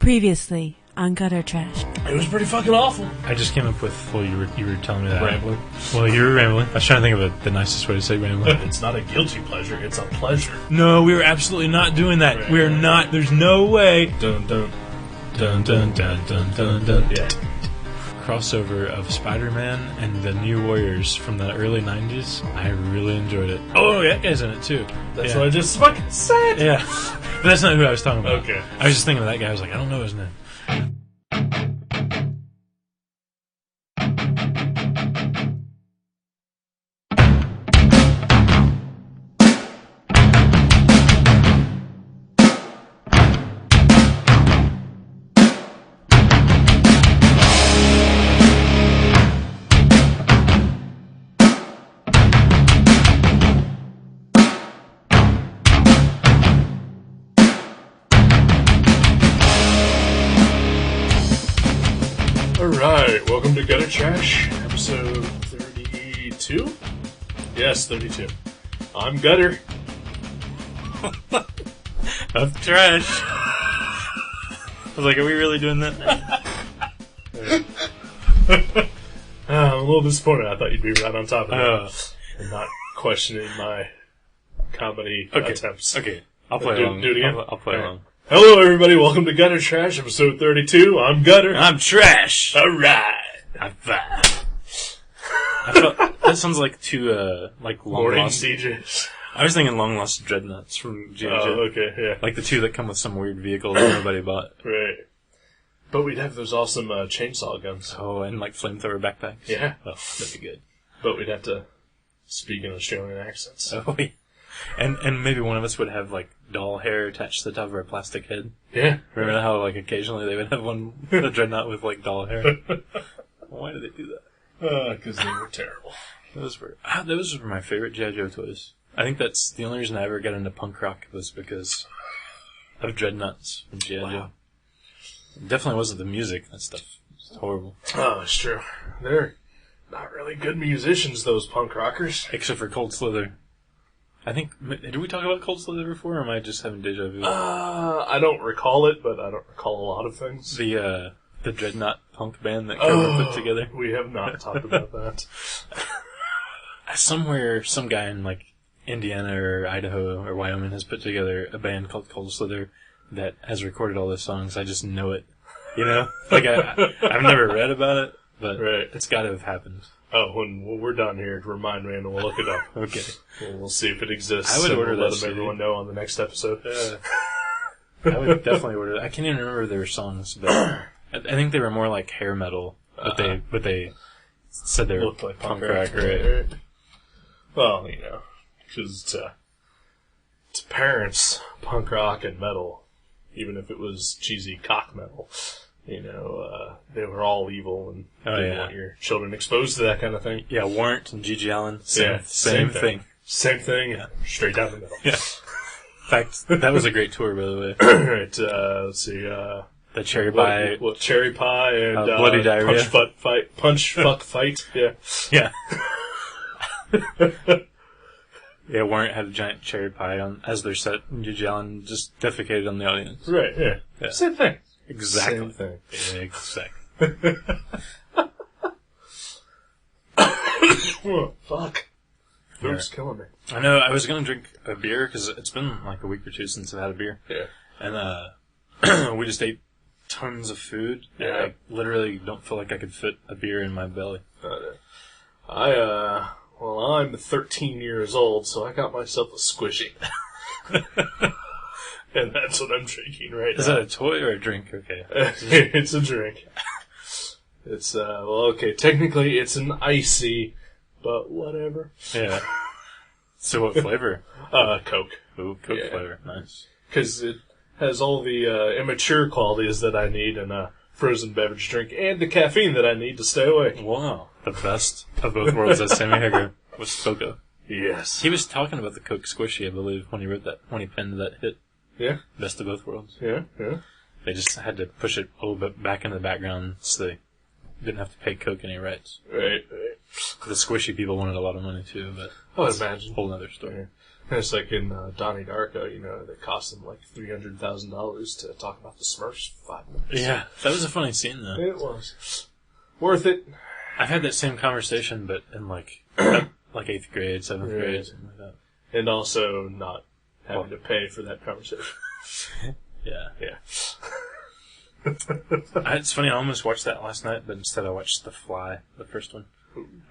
Previously on Gutter Trash. It was pretty fucking awful. I just came up with, well, you were telling me that. Rambling. Well, you were rambling. I was trying to think of the nicest way to say rambling. It's not a guilty pleasure, it's a pleasure. No, we were absolutely not doing that. Right. We are not. There's no way. Dun dun dun dun dun dun dun dun. Yeah. Crossover of Spider-Man and the New Warriors from the early 90s. I really enjoyed it. Oh, that guy's in it too. That's what I just fucking said. Yeah. But that's not who I was talking about. Okay. I was just thinking of that guy. I was like, I don't know his name. Alright, welcome to Gutter Trash, episode 32? Yes, 32. I'm Gutter. Of trash. I was like, are we really doing that? I'm a little disappointed. I thought you'd be right on top of that. And not questioning my comedy attempts. Okay, I'll play along. Do it again? I'll play along. Hello, everybody. Welcome to Gutter Trash, episode 32. I'm Gutter. I'm trash. Alright. I felt that sounds like two like long Morning lost. CJs. I was thinking long lost dreadnoughts from G.I. Oh, okay, yeah. Like the two that come with some weird vehicle that nobody bought. Right. But we'd have those awesome chainsaw guns. Oh, and like flamethrower backpacks. Yeah. Oh, that'd be good. But we'd have to speak in Australian accents. Oh, yeah. And maybe one of us would have like doll hair attached to the top of our plastic head. Yeah. Remember how like occasionally they would have a dreadnought with like doll hair? Why did they do that? Because they were terrible. Those were my favorite G.I. Joe toys. I think that's the only reason I ever got into punk rock was because of dreadnoughts from G.I. Joe. It definitely wasn't the music. That stuff was horrible. Oh, it's true. They're not really good musicians, those punk rockers. Except for Cold Slither. I think, did we talk about Cold Slither before, or am I just having deja vu? I don't recall it, but I don't recall a lot of things. The Dreadnought punk band that Kermit put together. We have not talked about that. Somewhere, some guy in like Indiana or Idaho or Wyoming has put together a band called Cold Slither that has recorded all the songs. I just know it. You know? Like, I've never read about it, but It's got to have happened. Oh, when we're done here, remind me and we'll look it up. Okay. We'll see if it exists. I would order we'll that let everyone know on the next episode. I would definitely order it. I can't even remember their songs, but I think they were more like hair metal, but they said they were looked like punk rock, right? Well, you know, because to parents, punk rock and metal, even if it was cheesy cock metal, you know, they were all evil and didn't want your children exposed to that kind of thing. Yeah, Warrant and G.G. Allen, same thing. Same thing, straight down the middle. Yeah. In fact, that was a great tour, by the way. Right, let's see, the Cherry Pie. Cherry Pie and Bloody Diarrhea. Punch, fuck, fight, yeah. Yeah. Yeah, Warrant had a giant cherry pie as their set, and G.G. Allen just defecated on the audience. Right, yeah. Same thing. Exactly. Same thing. Yeah, exactly. Oh, fuck. Throat's killing me. I know, I was going to drink a beer, because it's been like a week or two since I've had a beer. Yeah. And we just ate tons of food. Yeah. And I literally don't feel like I could fit a beer in my belly. Well, I'm 13 years old, so I got myself a Squishee. And that's what I'm drinking right now. Is that a toy or a drink? Okay. It's a drink. It's, okay, technically it's an icy, but whatever. Yeah. So what flavor? Coke. Ooh, Coke flavor. Nice. Because it has all the immature qualities that I need in a frozen beverage drink, and the caffeine that I need to stay awake. Wow. The best of both worlds, as Sammy Hagar was spoke of. Yes. He was talking about the Coke Squishee, I believe, when he penned that hit. Yeah. Best of both worlds. Yeah. They just had to push it a little bit back into the background so they didn't have to pay Coke any rights. Right. The Squishee people wanted a lot of money too, but I would imagine. A whole other story. It's like in Donnie Darko, that cost them like $300,000 to talk about the Smurfs for 5 minutes. Yeah, that was a funny scene, though. It was. Worth it. I've had that same conversation, but in like 8th grade, 7th grade, something like that. And also not having to pay for that conversation. Yeah. Yeah. It's funny, I almost watched that last night, but instead I watched The Fly, the first one.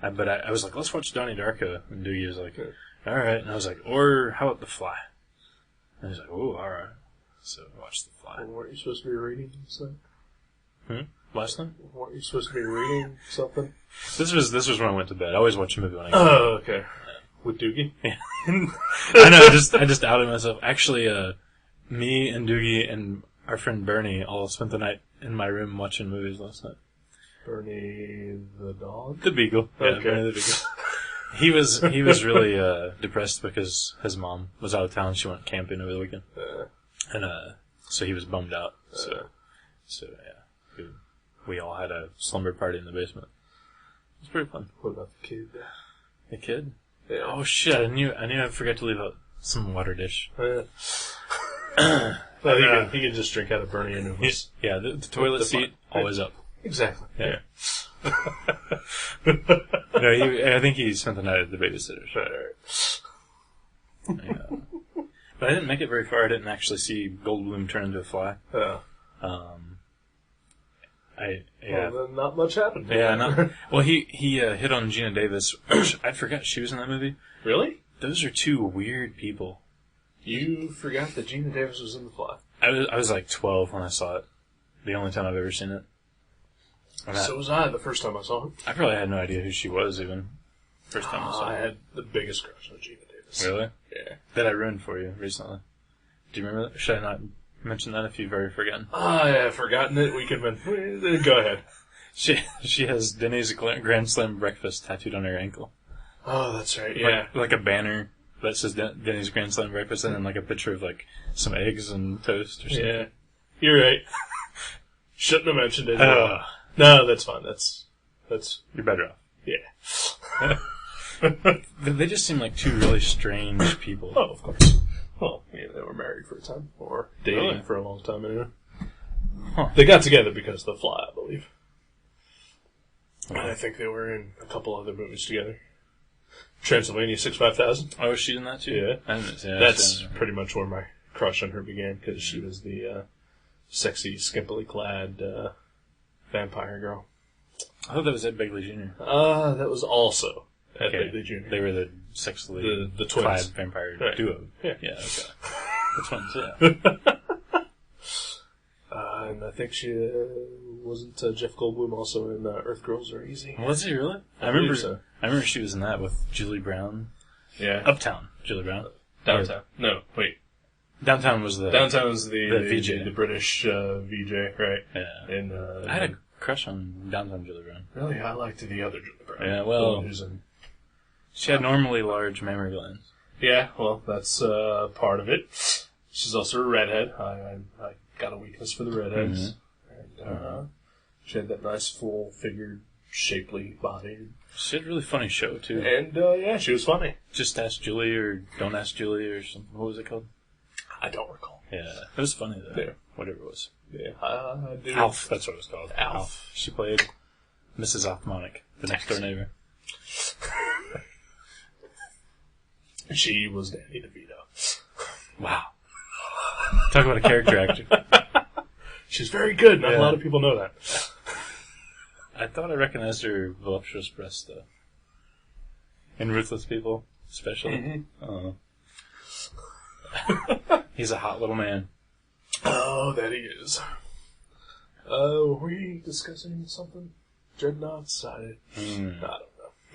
But I was like, let's watch Donnie Darko. And Doogie was like, alright. And I was like, or how about The Fly? And he was like, oh, alright. So I watched The Fly. Well, weren't you supposed to be reading something? Last night? Weren't you supposed to be reading something? This was when I went to bed. I always watch a movie when I go to bed. Oh, okay. With Doogie? Yeah. I know, I just outed myself. Actually, me and Doogie and our friend Bernie all spent the night in my room watching movies last night. Bernie the dog? The beagle. Yeah, okay. Bernie the beagle. He was really depressed because his mom was out of town. She went camping over the weekend. And so he was bummed out. So yeah. We all had a slumber party in the basement. It was pretty fun. What about the kid? The kid? Yeah. Oh shit, I knew I forgot to leave out some water dish. Well, he can just drink out of Bernie and yeah, the toilet seat always up. Exactly. Yeah. No, I think he spent the night at the babysitter's. Right. Yeah. But I didn't make it very far. I didn't actually see Goldblum turn into a fly. Oh. Yeah. Well, then not much happened. Yeah, well, he hit on Geena Davis, which I forgot she was in that movie. Really? Those are two weird people. You forgot that Geena Davis was in The Fly. I was like 12 when I saw it. The only time I've ever seen it. So was I the first time I saw it. I probably had no idea who she was even. First time I saw I her. had the biggest crush on Geena Davis. Really? Yeah. That I ruined for you recently. Do you remember that? Should I not mention that if you've already forgotten? I have forgotten it. We can go ahead. She has Denny's Grand Slam breakfast tattooed on her ankle. Oh, that's right. Yeah. Like a banner that says Denny's Grand Slam breakfast, and then like a picture of like some eggs and toast or something. Yeah. You're right. Shouldn't have mentioned it. No, that's fine. That's. You're better off. Yeah. They just seem like two really strange people. Oh, of course. Well, yeah, they were married for a time, or dating for a long time anyway. Huh. They got together because of The Fly, I believe. And I think they were in a couple other movies together. Transylvania 65000. Oh, was she in that too? Yeah. That's pretty much where my crush on her began, because she was the sexy, skimpily clad vampire girl. I thought that was Ed Begley Jr. That was also Ed Begley Jr. They were the sexily the clad twins. vampire duo. Yeah, okay. The twins, yeah. And I think she wasn't Jeff Goldblum also in Earth Girls Are Easy. Was he really? I remember she was in that with Julie Brown. Yeah. Uptown, Julie Brown. Downtown. No, wait. Downtown was the VJ, the British VJ, right? Yeah. And I had a crush on Downtown Julie Brown. Really, I liked the other Julie Brown. Yeah, well, she had normally large mammary glands. Yeah, well, that's part of it. She's also a redhead. I got a weakness for the redheads. Mm-hmm. And she had that nice, full-figured, shapely body. She had a really funny show, too. And, yeah, she was funny. Just Ask Julie or Don't Ask Julie or something. What was it called? I don't recall. Yeah, it was funny, though. Yeah. Whatever it was. Yeah, I do. Alf, that's what it was called. Alf. She played Mrs. Althmonic, the next-door neighbor. She was Danny DeVito. Wow. Talk about a character actor. She's very good. Not a lot of people know that. I thought I recognized her voluptuous breasts, though. In Ruthless People, especially. Mm-hmm. He's a hot little man. Oh, that he is. Were we discussing something? Dreadnoughts? I don't know.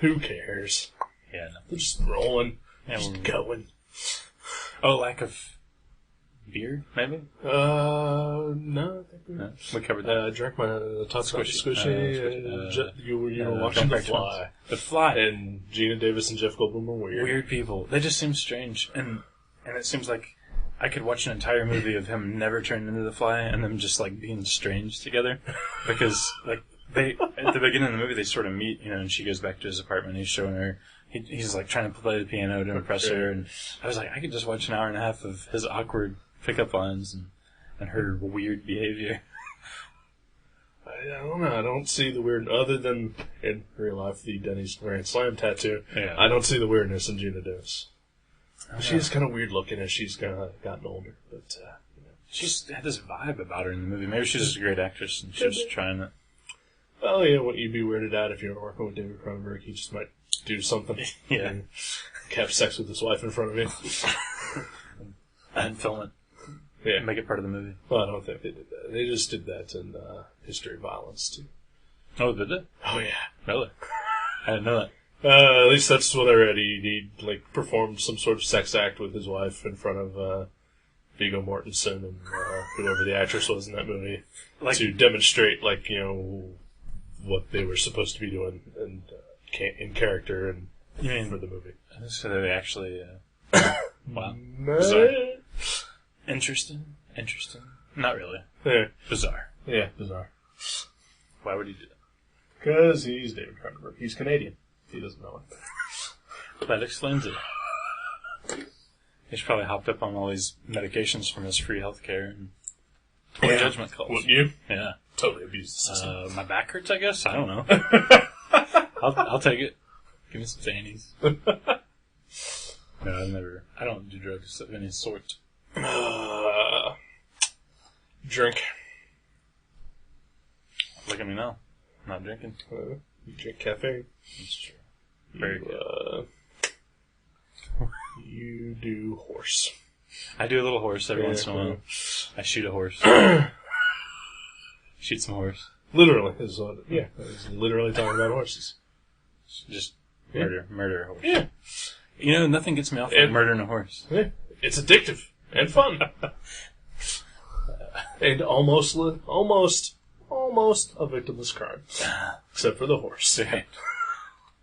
Who cares? Yeah, no. They're just rolling. Yeah, just going. Oh, lack of beer, maybe? No, I think we covered that. Drank my Squishee. You were watching The Fly. The Fly. And Geena Davis and Jeff Goldblum were weird. Weird people. They just seem strange. And it seems like I could watch an entire movie of him never turning into the Fly and them just, like, being strange together. Because, like, at the beginning of the movie, they sort of meet, and she goes back to his apartment, he's showing her he's like trying to play the piano to impress her, and I was like, I could just watch an hour and a half of his awkward pickup lines and her weird behavior. I don't know. I don't see the weird, other than in real life, the Denny's Grand Slam tattoo. Yeah. I don't see the weirdness in Geena Davis. She's kind of weird looking as she's gotten older, but she's had this vibe about her in the movie. Maybe she's just a great actress and she's just trying it. Well, yeah, what you'd be weirded out if you were working with David Cronenberg. He just might do something. Yeah. And have sex with his wife in front of you. And film it. Yeah. Make it part of the movie. Well, I don't think they did that. They just did that in History of Violence, too. Oh, did they? Oh, yeah. Really? I didn't know that. At least that's what I read. He performed some sort of sex act with his wife in front of Viggo Mortensen and whoever the actress was in that movie to demonstrate, what they were supposed to be doing and in character and for the movie. So they actually... wow. Bizarre. Interesting. Not really. Yeah. Bizarre. Yeah, bizarre. Why would he do that? Because he's David Cronenberg. He's Canadian. He doesn't know it. That explains it. He's probably hopped up on all these medications from his free healthcare and poor judgment calls. Wouldn't you? Yeah. Totally abused the system. My back hurts, I guess? I don't know. I'll take it. Give me some Xannies. No, I don't do drugs of any sort. Drink. Look at me now. I'm not drinking. You drink caffeine. That's true. Very good. You do horse. I do a little horse every once in a while. I shoot a horse. Shoot some horse. Literally. Is what, yeah. I was literally talking about horses. Just murder a horse. Yeah. You know, nothing gets me off like murdering a horse. Yeah. It's addictive and fun. And almost a victimless crime. Except for the horse. Right.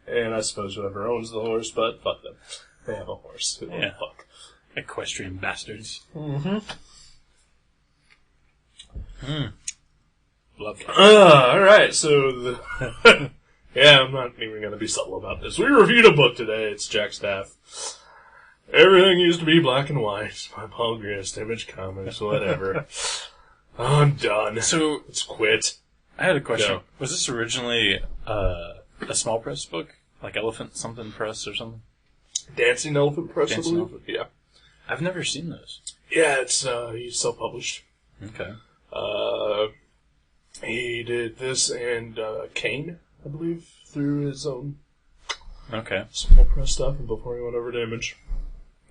And I suppose whoever owns the horse, but fuck them. They have a horse. Who Yeah. Fuck. Equestrian bastards. Mm-hmm. Love it. Alright, so yeah, I'm not even going to be subtle about this. We reviewed a book today. It's Jack Staff. Everything used to be black and white. By Paul Grist, Image Comics, whatever. I'm done. So, let's quit. I had a question. Go. Was this originally a small press book? Like Elephant something press or something? Dancing Elephant Press, Dancing I believe. Elephant. Yeah. I've never seen those. Yeah, it's he's self-published. Okay. He did this and Kane, I believe, through his own small press stuff, and before he went over to Image.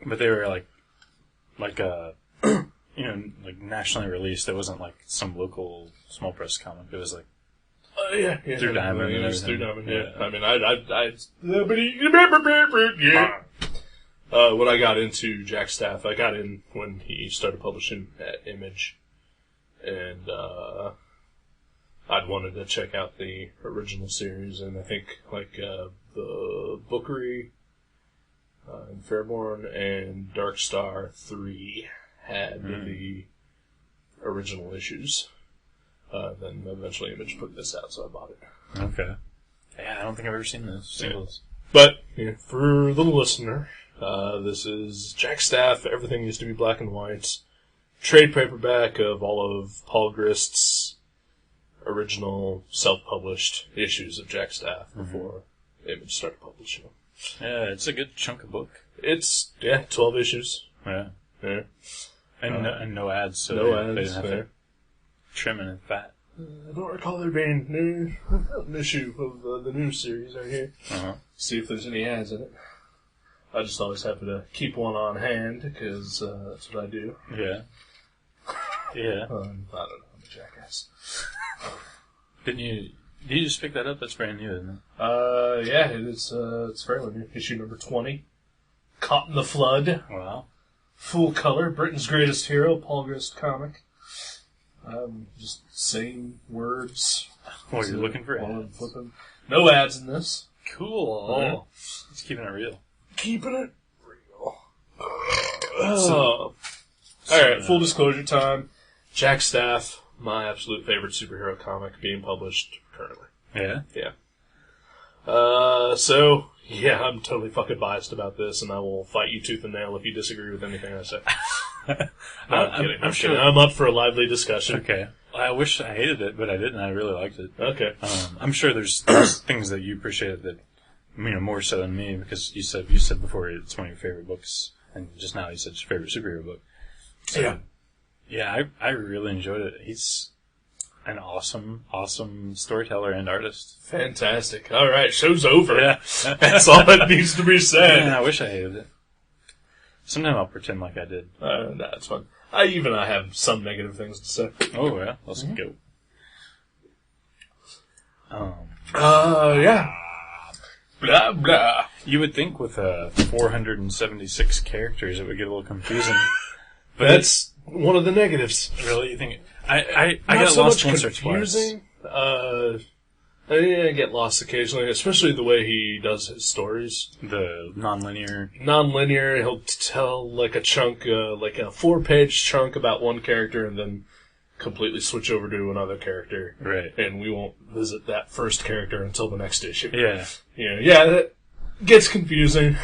But they were like nationally released. It wasn't like some local small press comic. It was like Yeah. Through Diamond. It was through Diamond, yeah. Yeah. I mean, when I got into Jack Staff, I got in when he started publishing at Image, and I'd wanted to check out the original series, and I think the Bookery and Fairborn and Dark Star 3 had the original issues. Then eventually Image put this out, so I bought it. Okay. Yeah, I don't think I've ever seen those singles. But for the listener, this is Jack Staff. Everything used to be black and white. Trade paperback of all of Paul Grist's original self-published issues of Jack Staff before Image started publishing them. Yeah, it's a good chunk of book. It's 12 issues. Yeah. Yeah. And no ads, so No they ads. didn't have to trim and fat. I don't recall there being an issue of the new series right here. Uh-huh. See if there's any ads in it. I just always happen to keep one on hand because that's what I do. Yeah. Yeah. I don't know. I'm a jackass. Did you just pick that up? That's brand new, isn't it? Yeah, it is. It's fairly new. Issue number 20. Caught in the Flood. Wow. Full color. Britain's Greatest Hero. Paul Grist comic. Just saying words. What, you're looking for while I'm ads? flipping. No ads in this. Cool. It's keeping it real. Keeping it real. Alright, full disclosure time. Jack Staff, my absolute favorite superhero comic being published currently. Yeah? Yeah. Yeah, I'm totally fucking biased about this, and I will fight you tooth and nail if you disagree with anything I say. No, I'm kidding. I'm sure. kidding. I'm up for a lively discussion. Okay. I wish I hated it, but I didn't. I really liked it. Okay. I'm sure there's things that you appreciate that, more so than me, because you said before it's one of your favorite books, and just now you said it's your favorite superhero book. So, yeah, I really enjoyed it. He's an awesome storyteller and artist. Fantastic. All right, show's over. Yeah. That's all that needs to be said. Man, I wish I hated it. Sometime I'll pretend like I did. No, it's fun. I have some negative things to say. Oh, yeah. Let's go. Yeah. Blah, blah. You would think with 476 characters it would get a little confusing. But That's one of the negatives. really, you think... I Not got so lost much once or twice. confusing. I get lost occasionally, especially the way he does his stories. The non-linear... Non-linear, he'll tell like a chunk, like a 4-page chunk about one character and then completely switch over to another character. Right. And we won't visit that first character until the next issue. Yeah. Yeah, that gets confusing.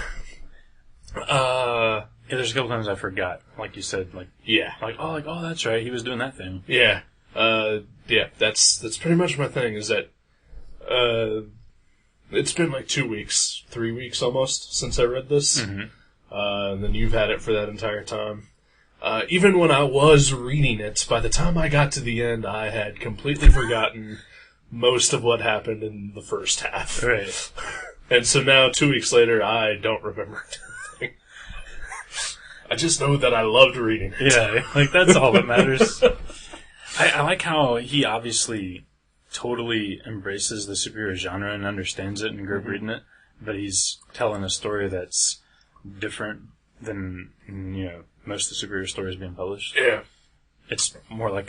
Yeah, there's a couple times I forgot, like you said, Yeah. oh, that's right, he was doing that thing. Yeah. That's pretty much my thing, is that, it's been like 2 weeks, 3 weeks almost, since I read this. Mm-hmm. And then you've had it for that entire time. Even when I was reading it, by the time I got to the end, I had completely forgotten most of what happened in the first half. Right. And so now, 2 weeks later, I don't remember anything. I just know that I loved reading it. Yeah, that's all that matters. I like how he obviously totally embraces the superhero genre and understands it and grew up reading it, but he's telling a story that's different than, most of the superhero stories being published. Yeah. Well,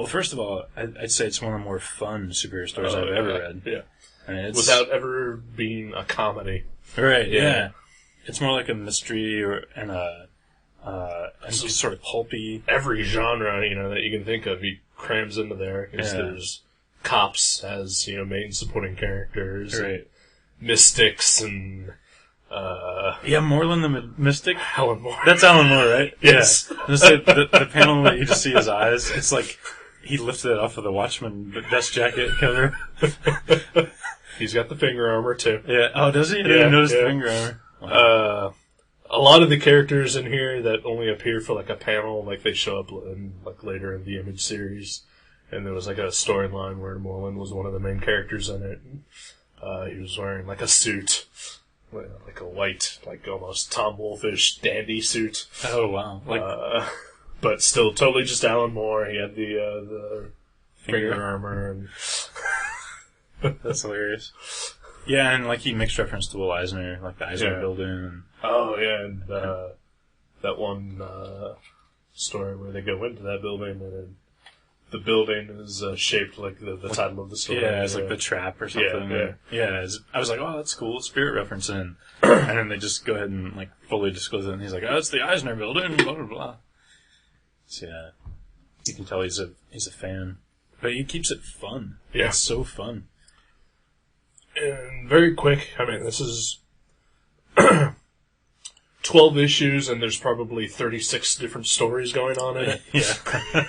first of all, I'd say it's one of the more fun superhero stories I've ever read. Yeah. I mean, Without ever being a comedy. Right, Yeah. yeah. It's more like a mystery and just sort of pulpy. Every genre, that you can think of, he crams into there. Because there's cops as, main supporting characters. Right. And mystics and, Moreland the Mystic? Alan Moore. That's Alan Moore, right? Yes. Yeah. Just the panel that you just see his eyes, it's like he lifted it off of the Watchmen dust jacket cover. He's got the finger armor, too. Yeah. Oh, does he? I didn't notice the finger armor. Wow. A lot of the characters in here that only appear for like a panel, like they show up later in the Image series, and there was like a storyline where Moreland was one of the main characters in it. He was wearing like a suit, like a white, like almost Tom Wolfish dandy suit. Oh wow! But still totally just Alan Moore. He had the finger armor and. That's hilarious. Yeah, and he makes reference to Will Eisner, like the Eisner building. And... Oh, yeah, and that one story where they go into that building, and then the building is shaped like the title of the story. Yeah, it's like the trap or something. Yeah. I was like, oh, that's cool, spirit referencing. And then they just go ahead and fully disclose it, and he's like, oh, it's the Eisner building, blah, blah, blah. So, yeah, you can tell he's a fan. But he keeps it fun. Yeah. It's so fun. And very quick, I mean, this is 12 issues, and there's probably 36 different stories going on in it. Yeah.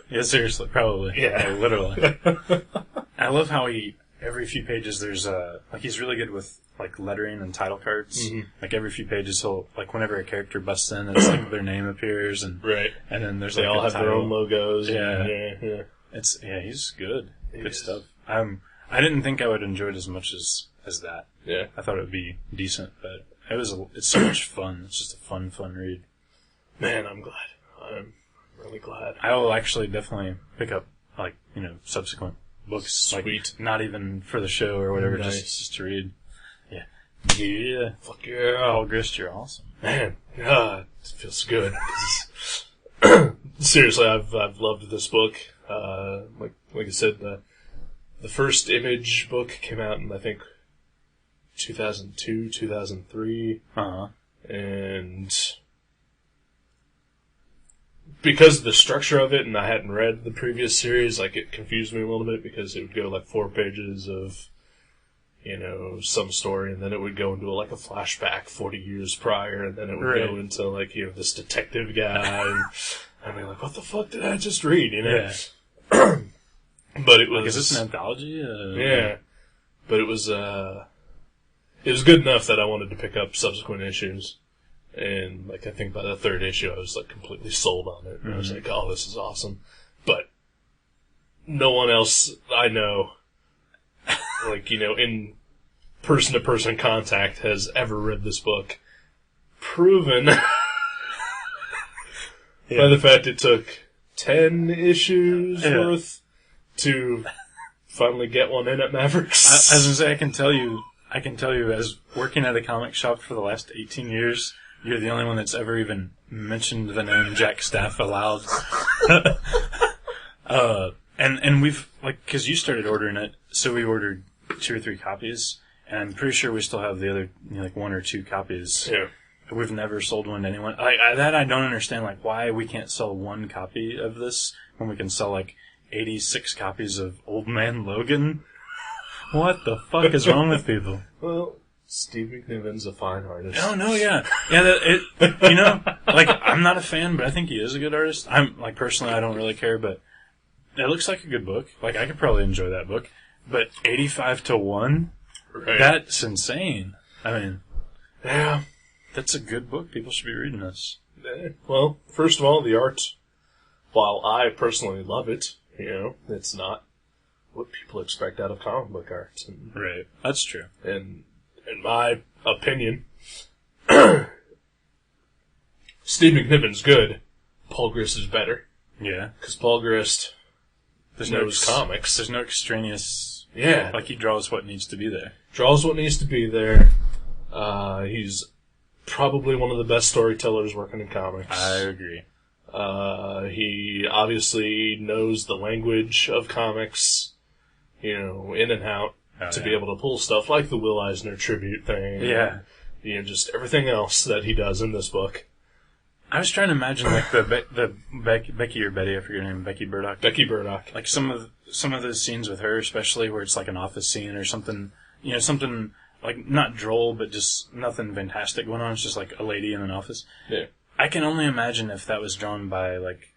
Yeah, seriously, probably. Yeah. Literally. I love how every few pages there's he's really good with lettering and title cards. Mm-hmm. Every few pages he'll, whenever a character busts in, it's their name appears and right. And then there's they all have their own logos. Yeah. Yeah. He's good. Good stuff. I didn't think I would enjoy it as much as that. Yeah. I thought it would be decent, but it's so much fun. It's just a fun read. Man, I'm glad. I'm really glad. I will actually definitely pick up subsequent books. Sweet. Not even for the show or whatever, nice. just to read. Yeah. Yeah. Fuck yeah. Paul Grist, you're awesome. Man, it feels good. Seriously, I've loved this book. Like I said, the first Image book came out in, I think, 2002, 2003. Uh-huh. And because of the structure of it, and I hadn't read the previous series, it confused me a little bit because it would go 4 pages of some story, and then it would go into like a flashback 40 years prior, and then it would go into like, this detective guy, and I'd be like, what the fuck did I just read, Yeah. But it was... Like, is this an anthology? Yeah. But it was good enough that I wanted to pick up subsequent issues. And, like, I think by the third issue, I was, like, completely sold on it. And I was like, oh, this is awesome. But no one else I know, like, in person-to-person contact has ever read this book. Proven by the fact it took 10 issues worth to finally get one in at Mavericks. I was going to say, I can tell you, as working at a comic shop for the last 18 years, you're the only one that's ever even mentioned the name Jack Staff aloud. And we've, like, because you started ordering it, so we ordered 2 or 3 copies, and I'm pretty sure we still have the other, 1 or 2 copies. Yeah. We've never sold one to anyone. I don't understand, like, why we can't sell 1 copy of this when we can sell, like, 86 copies of Old Man Logan. What the fuck is wrong with people? Well, Steve McNiven's a fine artist. Oh, no, yeah. Yeah, like, I'm not a fan, but I think he is a good artist. Personally, I don't really care, but it looks like a good book. Like, I could probably enjoy that book. But 85 to 1? Right. That's insane. I mean, yeah. That's a good book. People should be reading this. Well, first of all, the art, while I personally love it, it's not what people expect out of comic book art. And, right. That's true. And in my opinion, Steve McNiven's good. Paul Grist is better. Yeah. Because Paul Grist knows comics. There's no extraneous... Yeah. Like, he draws what needs to be there. Draws what needs to be there. He's probably one of the best storytellers working in comics. I agree. He obviously knows the language of comics, in and out, to be able to pull stuff like the Will Eisner tribute thing. Yeah. And, just everything else that he does in this book. I was trying to imagine, like, the Becky or Betty, I forget her name, Becky Burdock. Becky Burdock. Like, some of those scenes with her, especially where it's like an office scene or something, something, like, not droll, but just nothing fantastic going on. It's just, like, a lady in an office. Yeah. I can only imagine if that was drawn by, like,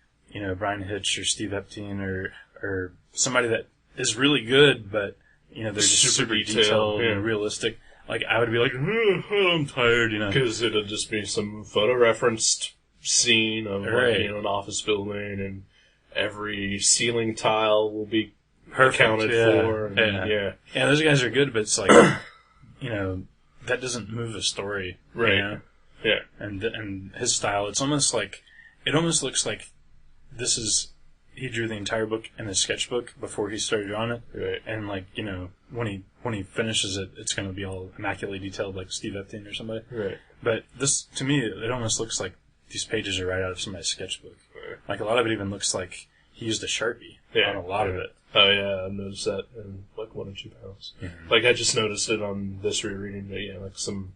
Brian Hitch or Steve Epstein or somebody that is really good, but, they're just super detailed and realistic. Like, I would be like, I'm tired, Because it'll just be some photo-referenced scene of, an office building, and every ceiling tile will be accounted for. And, yeah, those guys are good, but it's like, that doesn't move a story. Right. Yeah. And his style, it almost looks like he drew the entire book in a sketchbook before he started drawing it. Right. And, like, when he finishes it, it's going to be all immaculately detailed like Steve Epstein or somebody. Right. But this, to me, it almost looks like these pages are right out of somebody's sketchbook. Right. Like, a lot of it even looks like he used a Sharpie on a lot of it. Oh, yeah, I've noticed that in, like, 1 or 2 panels. Mm-hmm. Like, I just noticed it on this rereading, but, like, some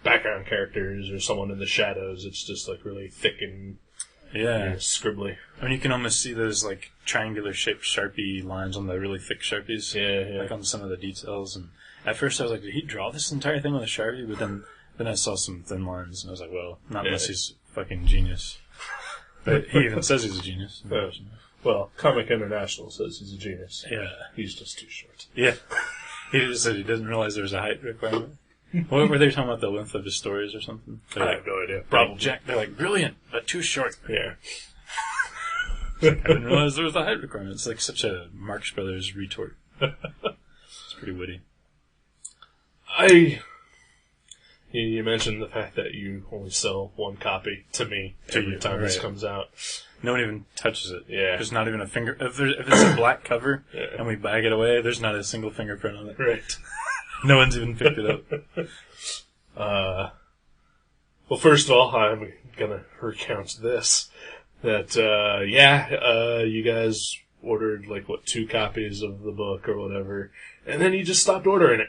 background characters or someone in the shadows, it's just, like, really thick and scribbly. I mean, you can almost see those, like, triangular-shaped Sharpie lines on the really thick Sharpies. Yeah. Like, on some of the details. And at first I was like, did he draw this entire thing with a Sharpie? But then I saw some thin lines, and I was like, well, not unless he's fucking genius. But he even says he's a genius. Well, Comic International says he's a genius. Yeah. He's just too short. Yeah. He just said he doesn't realize there was a height requirement. What were they talking about, the length of his stories or something? I have no idea. Probably. They're like, brilliant, but too short. Yeah. I didn't realize there was a height requirement. It's like such a Marx Brothers retort. It's pretty witty. You mentioned the fact that you only sell 1 copy to me every time this comes out. No one even touches it. Yeah. There's not even a finger. If it's a black cover and we bag it away, there's not a single fingerprint on it. Right. No one's even picked it up. Well, first of all, I'm gonna recount this. That, you guys ordered, 2 copies of the book or whatever, and then you just stopped ordering it.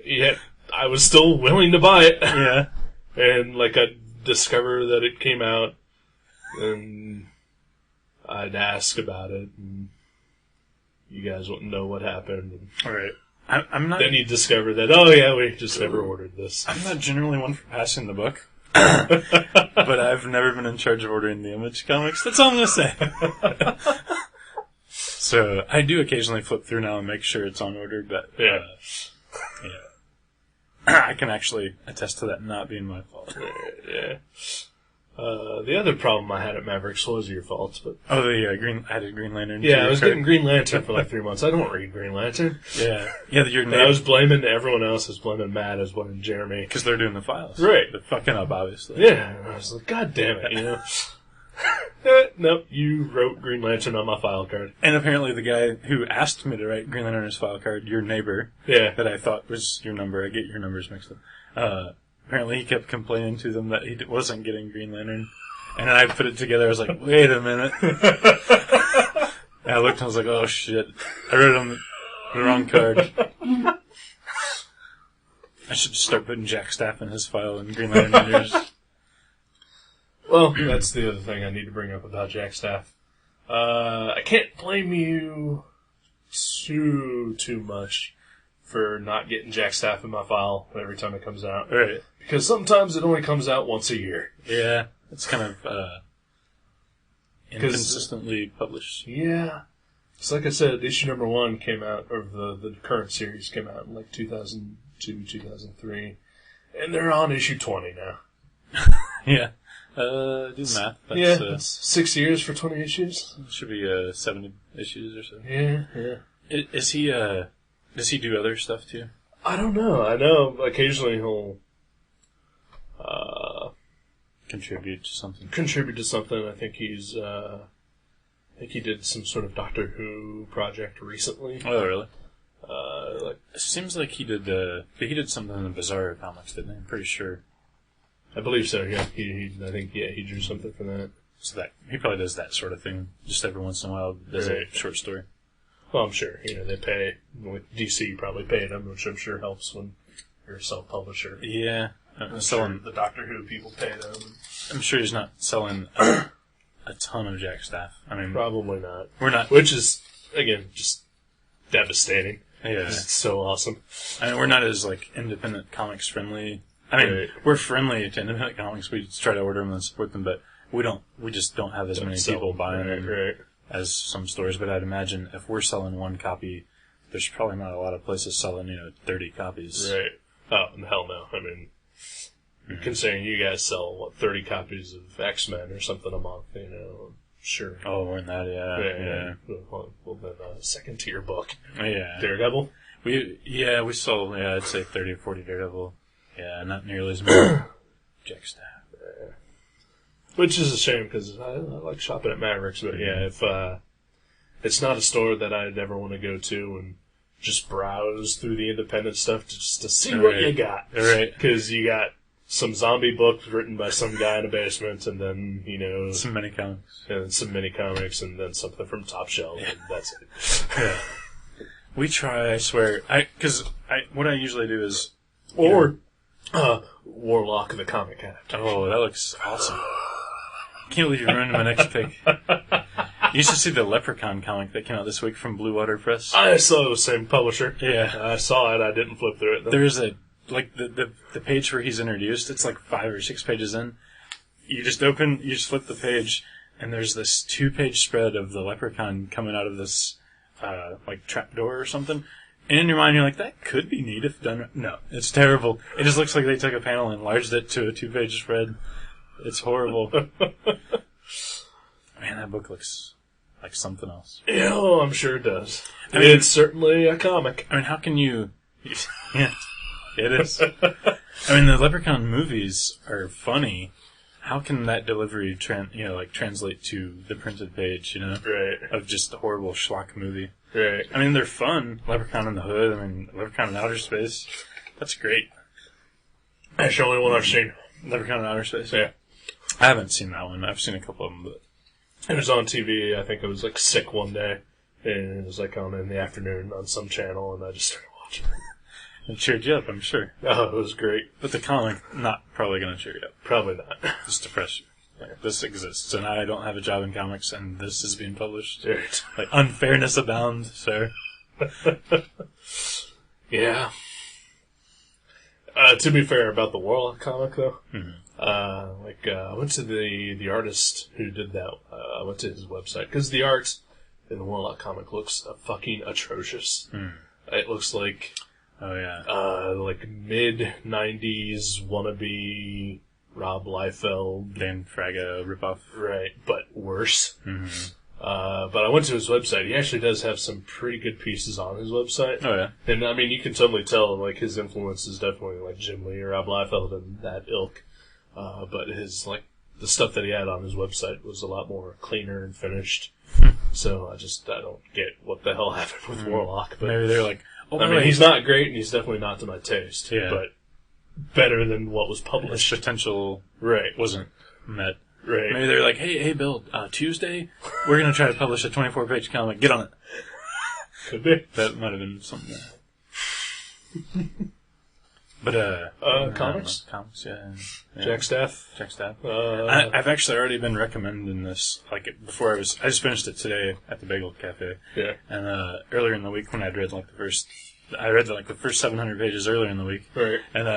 Yet, I was still willing to buy it. Yeah. And, I discovered that it came out, and I'd ask about it, and you guys wouldn't know what happened. All right. I'm not. Then you discover that, oh yeah, we just never ordered this. I'm not generally one for passing the book. But I've never been in charge of ordering the Image comics. That's all I'm going to say. So I do occasionally flip through now and make sure it's on order, but yeah. I can actually attest to that not being my fault. Yeah. The other problem I had at Mavericks was your fault, but added Green Lantern. Yeah, I was getting Green Lantern for like 3 months. I don't read Green Lantern. Yeah. But I was blaming everyone else. Was blaming Matt as blaming Jeremy because they're doing the files. Right. They're fucking up, obviously. Yeah. And I was like, God damn it, you know. Nope, you wrote Green Lantern on my file card. And apparently the guy who asked me to write Green Lantern on his file card, your neighbor, that I thought was your number, I get your numbers mixed up, apparently he kept complaining to them that he wasn't getting Green Lantern. And then I put it together, I was like, wait a minute. And I looked and I was like, oh shit, I wrote it on the wrong card. I should just start putting Jack Staff in his file and Green Lantern in yours. Well, that's the other thing I need to bring up about Jack Staff. I can't blame you too much for not getting Jack Staff in my file every time it comes out. Right. Because sometimes it only comes out once a year. Yeah, it's kind of inconsistently published. Yeah. It's like I said, issue number 1 came out, or the current series came out in like 2002, 2003. And they're on issue 20 now. Yeah. Do the math. That's 6 years for 20 issues. Should be 70 issues or so. Yeah. Is he? Does he do other stuff too? I don't know. I know occasionally he'll contribute to something. I think he did some sort of Doctor Who project recently. Oh, really? It seems like he did something in the Bizarre comics, didn't he? I'm pretty sure. I believe so. Yeah, I think he drew something for that. So that he probably does that sort of thing just every once in a while. Does a short story. Well, I'm sure they pay. With DC, probably paid him, which I'm sure helps when you're a self-publisher. Yeah, I'm sure the Doctor Who people pay them. I'm sure he's not selling a ton of Jack Staff. I mean, probably not. We're not. Which is again just devastating. Yeah, it's so awesome. I mean, we're not as like independent comics friendly. I mean, we're friendly to independent comics. We just try to order them and support them, but we just don't have as many people buying them as some stores. But I'd imagine if we're selling one copy, there's probably not a lot of places selling 30 copies. Right. Oh, hell no. I mean, considering you guys sell 30 copies of X-Men or something a month, sure. Oh, more than that, yeah. Well, then second tier book. Yeah. Daredevil. We sold I'd say 30 or 40 Daredevil. Yeah, not nearly as many Jack Staff. Which is a shame, because I like shopping at Mavericks, but if it's not a store that I'd ever want to go to and just browse through the independent stuff just to see what you got. Right. Because you got some zombie books written by some guy in a basement, and then, some mini comics. And some mini comics, and then something from Top Shelf, and that's it. Yeah. We try, I swear. What I usually do is... Warlock the Comic Addict. Oh, that looks awesome. Can't believe you ruined my next pick. You used to see the Leprechaun comic that came out this week from Blue Water Press? I saw the same publisher. Yeah. I saw it. I didn't flip through it, though. There's the page where he's introduced. It's like 5 or 6 pages in. You just flip the page, and there's this 2-page spread of the Leprechaun coming out of this, trapdoor or something. And in your mind, you're like, that could be neat if done. No, it's terrible. It just looks like they took a panel and enlarged it to a 2-page spread. It's horrible. Man, that book looks like something else. Yeah, I'm sure it does. I mean, it's certainly a comic. I mean, how can you... Yeah, it is. I mean, the Leprechaun movies are funny. How can that delivery translate to the printed page, Right. Of just a horrible schlock movie? Right. I mean, they're fun. Leprechaun in the Hood. I mean, Leprechaun in Outer Space. That's great. That's the only one I've seen. Leprechaun in Outer Space? Yeah. I haven't seen that one. I've seen a couple of them, but... It was on TV. I think I was, sick one day. And it was, on in the afternoon on some channel, and I just started watching it. It cheered you up, I'm sure. Oh, it was great. But the comic, not probably going to cheer you up. Probably not. Just depress you. This exists, and I don't have a job in comics, and this is being published. Right. Unfairness abound, sir. Yeah. To be fair about the Warlock comic, though, I went to the artist who did that. I went to his website because the art in the Warlock comic looks fucking atrocious. It looks like, like mid-90s wannabe Rob Liefeld, Dan Fraga ripoff, right? But worse. But I went to his website. He actually does have some pretty good pieces on his website. Oh, yeah. And, I mean, you can totally tell, like, his influence is definitely, like, Jim Lee or Rob Liefeld and that ilk. But his, like, the stuff that he had on his website was a lot more cleaner and finished. So I don't get what the hell happened with Warlock. But maybe they're like, I mean, he's not great and he's definitely not to my taste. Yeah. But better than what was his published. potential wasn't met. Right. Maybe they're like, hey, Bill, Tuesday, we're going to try to publish a 24-page comic. Get on it. Could be. That might have been something. But, comics? Comics, yeah. Jack Staff? Jack Staff. I've actually already been recommending this, like, before I just finished it today at the Bagel Cafe. Yeah. And, earlier in the week when I'd read, like, the first 700 pages earlier in the week. Right. And,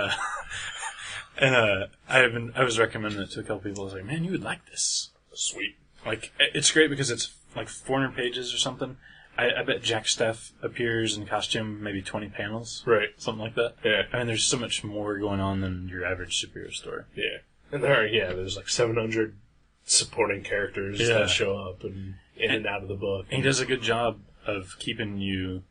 I was recommending it to a couple people. I was like, man, you would like this. Sweet. Like, it's great because it's like 400 pages or something. I bet Jack Staff appears in costume maybe 20 panels. Right. Something like that. Yeah. I mean, there's so much more going on than your average superhero story. Yeah. And there's like 700 supporting characters that show up and in and out of the book. And he does a good job of keeping you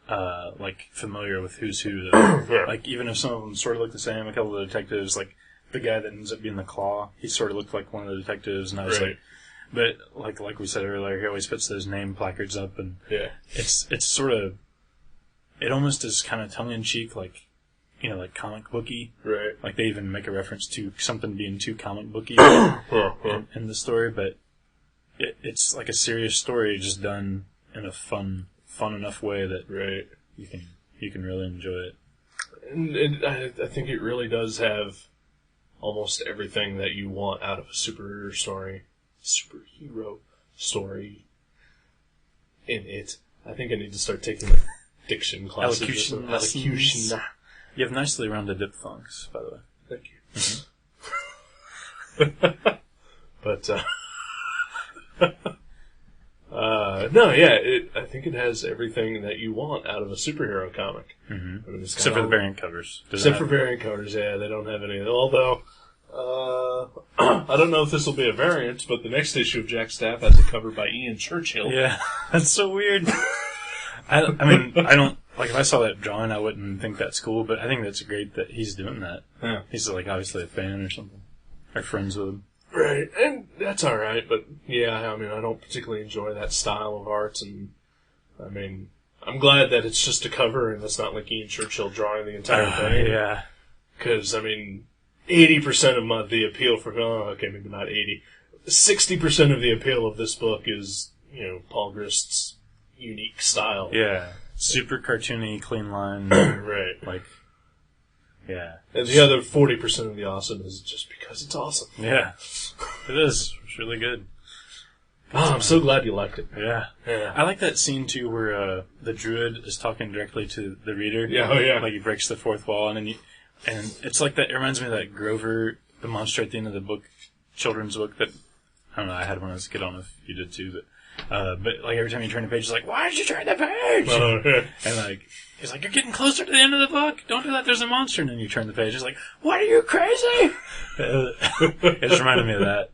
like familiar with who's who. Yeah. Like even if some of them sort of look the same, a couple of the detectives, like the guy that ends up being the Claw, he sort of looked like one of the detectives, and I was like, but like we said earlier, he always puts those name placards up, and it's sort of, it almost is kind of tongue in cheek, like, you know, like comic booky, right? Like they even make a reference to something being too comic booky in the story, but it's like a serious story just done in a fun enough way that you can really enjoy it. And I think it really does have almost everything that you want out of a superhero story in it. I think I need to start taking like diction classes. Elocution. You have nicely rounded diphthongs, by the way. Thank you. Mm-hmm. But I think it has everything that you want out of a superhero comic. Mm-hmm. I mean, except for the variant covers. Except for variant covers, yeah, they don't have any. Although, I don't know if this will be a variant, but the next issue of Jack Staff has a cover by Ian Churchill. Yeah, that's so weird. I mean, I don't, like, if I saw that drawing, I wouldn't think that's cool, but I think that's great that he's doing that. Yeah. He's, like, obviously a fan or something. Or friends with him. Right, and that's alright, but yeah, I mean, I don't particularly enjoy that style of art, and I mean, I'm glad that it's just a cover and it's not like Ian Churchill drawing the entire thing. Yeah. Because, I mean, 80% of the appeal for, okay, maybe not 80, 60% of the appeal of this book is, you know, Paul Grist's unique style. Yeah. Super cartoony, clean line. Right. Like, yeah. And the other 40% of the awesome is just because it's awesome. Yeah. It is. It's really good. Oh, I'm so glad you liked it. Yeah. I like that scene, too, where the druid is talking directly to the reader. Yeah, oh yeah. Like, he breaks the fourth wall, and it's like that, it reminds me of that Grover, the monster at the end of the book, children's book that, I don't know, I had when I was a kid, I don't know if you did too, but like every time you turn the page, it's like, why did you turn the page? Oh, yeah. And like, he's like, you're getting closer to the end of the book. Don't do that. There's a monster. And then you turn the page. It's like, what, are you crazy? It just reminded me of that.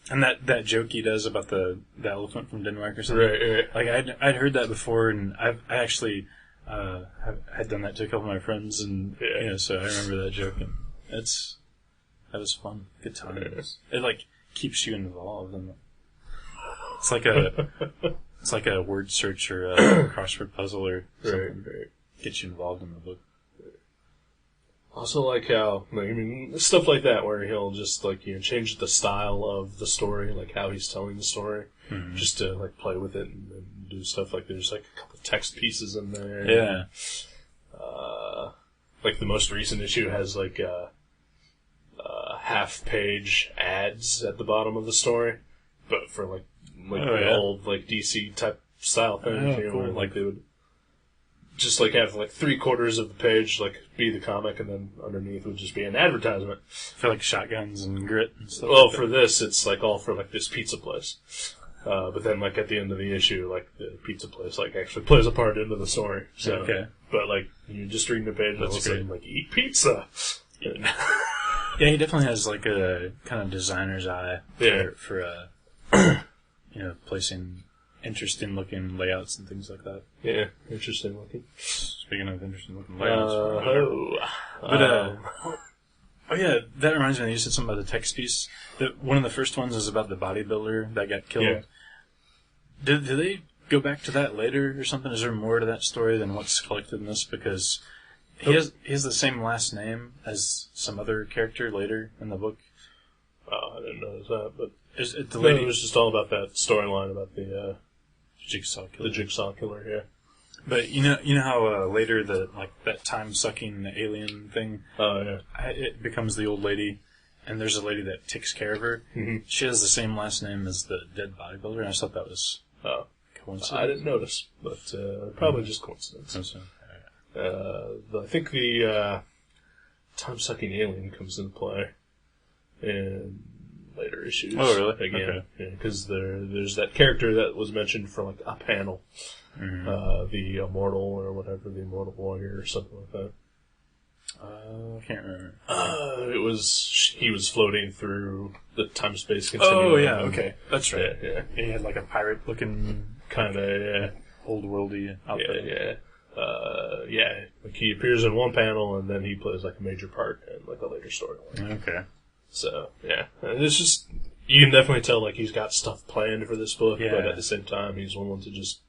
And that joke he does about the elephant from Denmark or something. Right. Like I'd heard that before, and I actually had done that to a couple of my friends, and you know, so I remember that joke, and that was fun, good times. It like keeps you involved, and it's like a word search or a crossword puzzle or something. Right. Gets you involved in the book. Also like how, I mean, stuff like that where he'll just, like, you know, change the style of the story, like how he's telling the story, just to, like, play with it and do stuff like there's, like, a couple of text pieces in there. Yeah. Like, the most recent issue has, like, half-page ads at the bottom of the story, but for, like the old, like, DC type style thing, you know, cool. where, like, they would just like have like 3/4 of the page like be the comic, and then underneath would just be an advertisement for like shotguns and grit and stuff. Well, like for this, it's like all for like this pizza place. But then like at the end of the issue, like the pizza place like actually plays a part into the story. So, okay. But like you're just reading the page, and all of a sudden like eat pizza. Yeah, he definitely has like a kind of designer's eye for placing interesting looking layouts and things like that. Yeah, interesting looking. Speaking of interesting looking layouts. Oh yeah, that reminds me, you said something about the text piece. One of the first ones is about the bodybuilder that got killed. Yeah. Did they go back to that later or something? Is there more to that story than what's collected in this? Because he has the same last name as some other character later in the book. Oh, I didn't notice that, but it was just all about that storyline about the Jigsaw killer. The Jigsaw killer, yeah. But you know how later that time sucking alien thing. Oh yeah. It becomes the old lady, and there's a lady that takes care of her. Mm-hmm. She has the same last name as the dead bodybuilder, and I thought that was coincidence. I didn't notice, but probably just coincidence. I think the time sucking alien comes into play in later issues. Oh really? Again, because there's that character that was mentioned for like a panel. Mm-hmm. The Immortal or whatever, the Immortal Warrior or something like that. I can't remember. He was floating through the time-space continuum. Oh yeah, okay, that's right. Yeah. He had like a pirate-looking kind of old-worldy outfit. Yeah. Like he appears in one panel and then he plays like a major part in like a later storyline. Okay. So yeah, and it's just you can definitely tell like he's got stuff planned for this book, but at the same time he's willing to just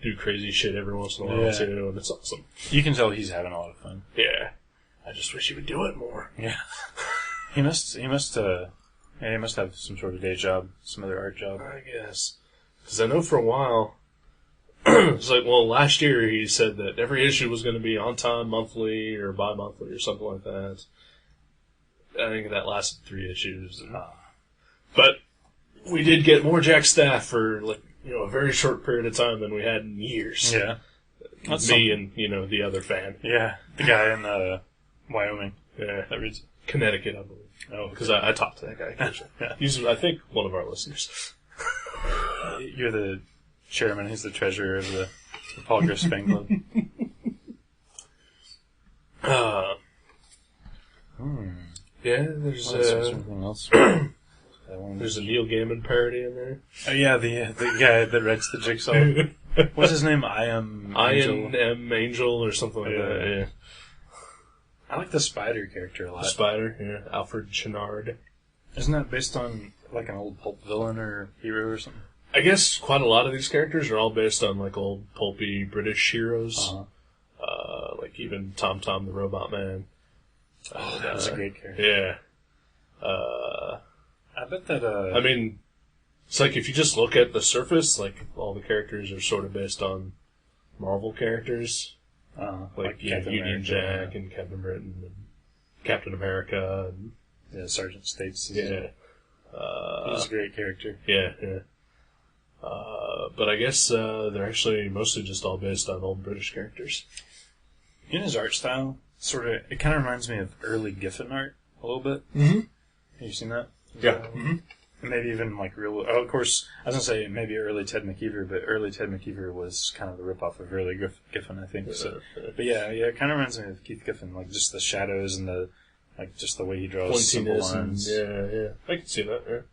do crazy shit every once in a while too, and it's awesome. You can tell he's having a lot of fun. Yeah, I just wish he would do it more. Yeah, he must have some sort of day job, some other art job. I guess, because I know for a while, it's like last year he said that every issue was going to be on time, monthly or bi-monthly or something like that. I think that lasted 3 issues, but we did get more Jack Staff for a very short period of time than we had in years. Yeah. That's me and, the other fan. Yeah. The guy in Wyoming. Yeah. That reads Connecticut, I believe. Oh. Because I talked to that guy occasionally. Yeah. He's, I think, one of our listeners. You're the chairman. He's the treasurer of the Paul Grist fan club. Yeah, there's something else. There's a Neil Gaiman parody in there. Oh yeah, the guy that writes the Jigsaw. What's his name? I am Angel or something like that. Yeah. I like the Spider character a lot. The Spider, yeah, Alfred Chenard. Isn't that based on like an old pulp villain or hero or something? I guess quite a lot of these characters are all based on like old pulpy British heroes. Uh-huh. Like even Tom the Robot Man. Oh, that was a great character. Yeah. I bet that. I mean, it's like if you just look at the surface, like all the characters are sort of based on Marvel characters, like Union Jack and Captain Britain and Captain America and Sergeant States. Yeah, he's a great character. Yeah. But I guess they're actually mostly just all based on old British characters. In his art style, it kind of reminds me of early Giffen art a little bit. Mm-hmm. Have you seen that? Yeah. Mm-hmm. Maybe even like real. Oh, of course, I was gonna say maybe early Ted McKeever, but early Ted McKeever was kind of the ripoff of early Giffen, I think. So, but yeah, it kind of reminds me of Keith Giffen, like just the shadows and the just the way he draws simple lines. Yeah, I can see that.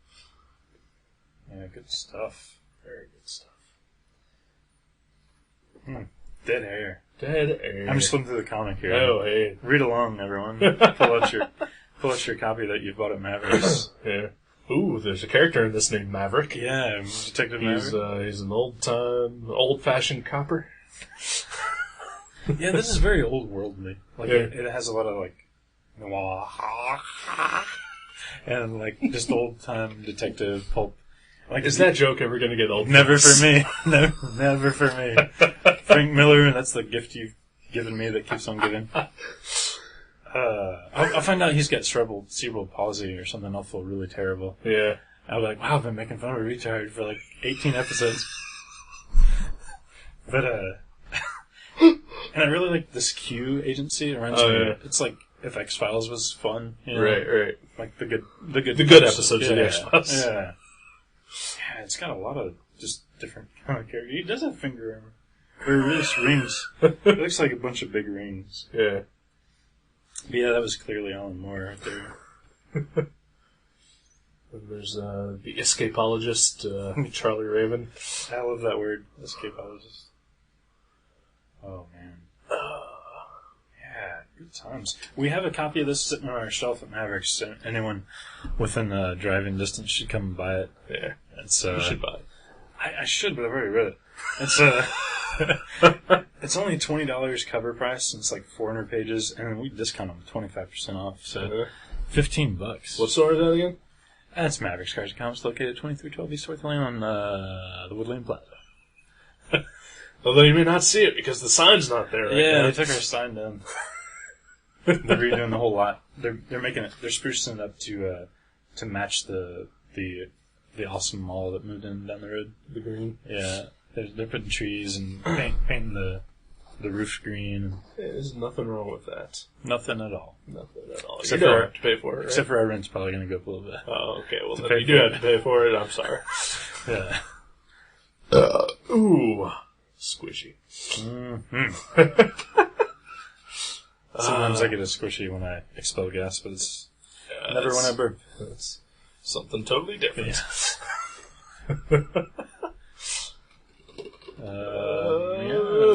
Yeah, good stuff. Very good stuff. Dead air. Dead air. I'm just flipping through the comic here. Oh, hey. Read along, everyone. Pull out your copy that you bought at Mavericks. Yeah. Ooh, there's a character in this named Maverick. Yeah, Detective Maverick. He's an old-fashioned copper. Yeah, this is very old-worldly. Like, it has a lot of, and, just old-time detective pulp. Like, is that joke ever going to get old? Never for me. Never for me. Frank Miller, that's the gift you've given me that keeps on giving. I'll find out he's got cerebral palsy or something. I'll feel really terrible. Yeah. I'll be like, wow, I've been making fun of a retard for 18 episodes. But, And I really like this Q agency. It reminds me. Yeah. It's like if X-Files was fun. You know? Right. Like the good episodes of the X-Files. Yeah. Yeah, it's got a lot of just different kind of characters. He does have finger armor. Or wrist rings. It looks like a bunch of big rings. Yeah. But yeah, that was clearly Alan Moore right there. And there's the escapologist, Charlie Raven. I love that word, escapologist. Oh, man. Yeah, good times. We have a copy of this sitting on our shelf at Mavericks. So anyone within driving distance should come and buy it. Yeah. It's, you should buy it. I should, but I've already read it. It's it's only $20 cover price, and it's like 400 pages, and we discount them 25% off, so $15. What store is that again? That's Mavericks Cars and Comics, located at 2312 East 4th Lane on the Wood Lane Plaza. Although you may not see it because the sign's not there right now. They took our sign down. They're redoing the whole lot. They're making it. They're sprucing it up to match the awesome mall that moved in down the road. The green. Yeah, they're putting trees and painting the roof green. Yeah, there's nothing wrong with that. Nothing at all. Nothing at all. Except you don't have to pay for it, right? Except for our rent's probably going to go up a little bit. Oh, okay. Well, then you do have to pay for it. I'm sorry. Yeah. Ooh. Squishy. Mm-hmm. Sometimes I get a squishy when I expel gas, but it's never when I burp. It's something totally different.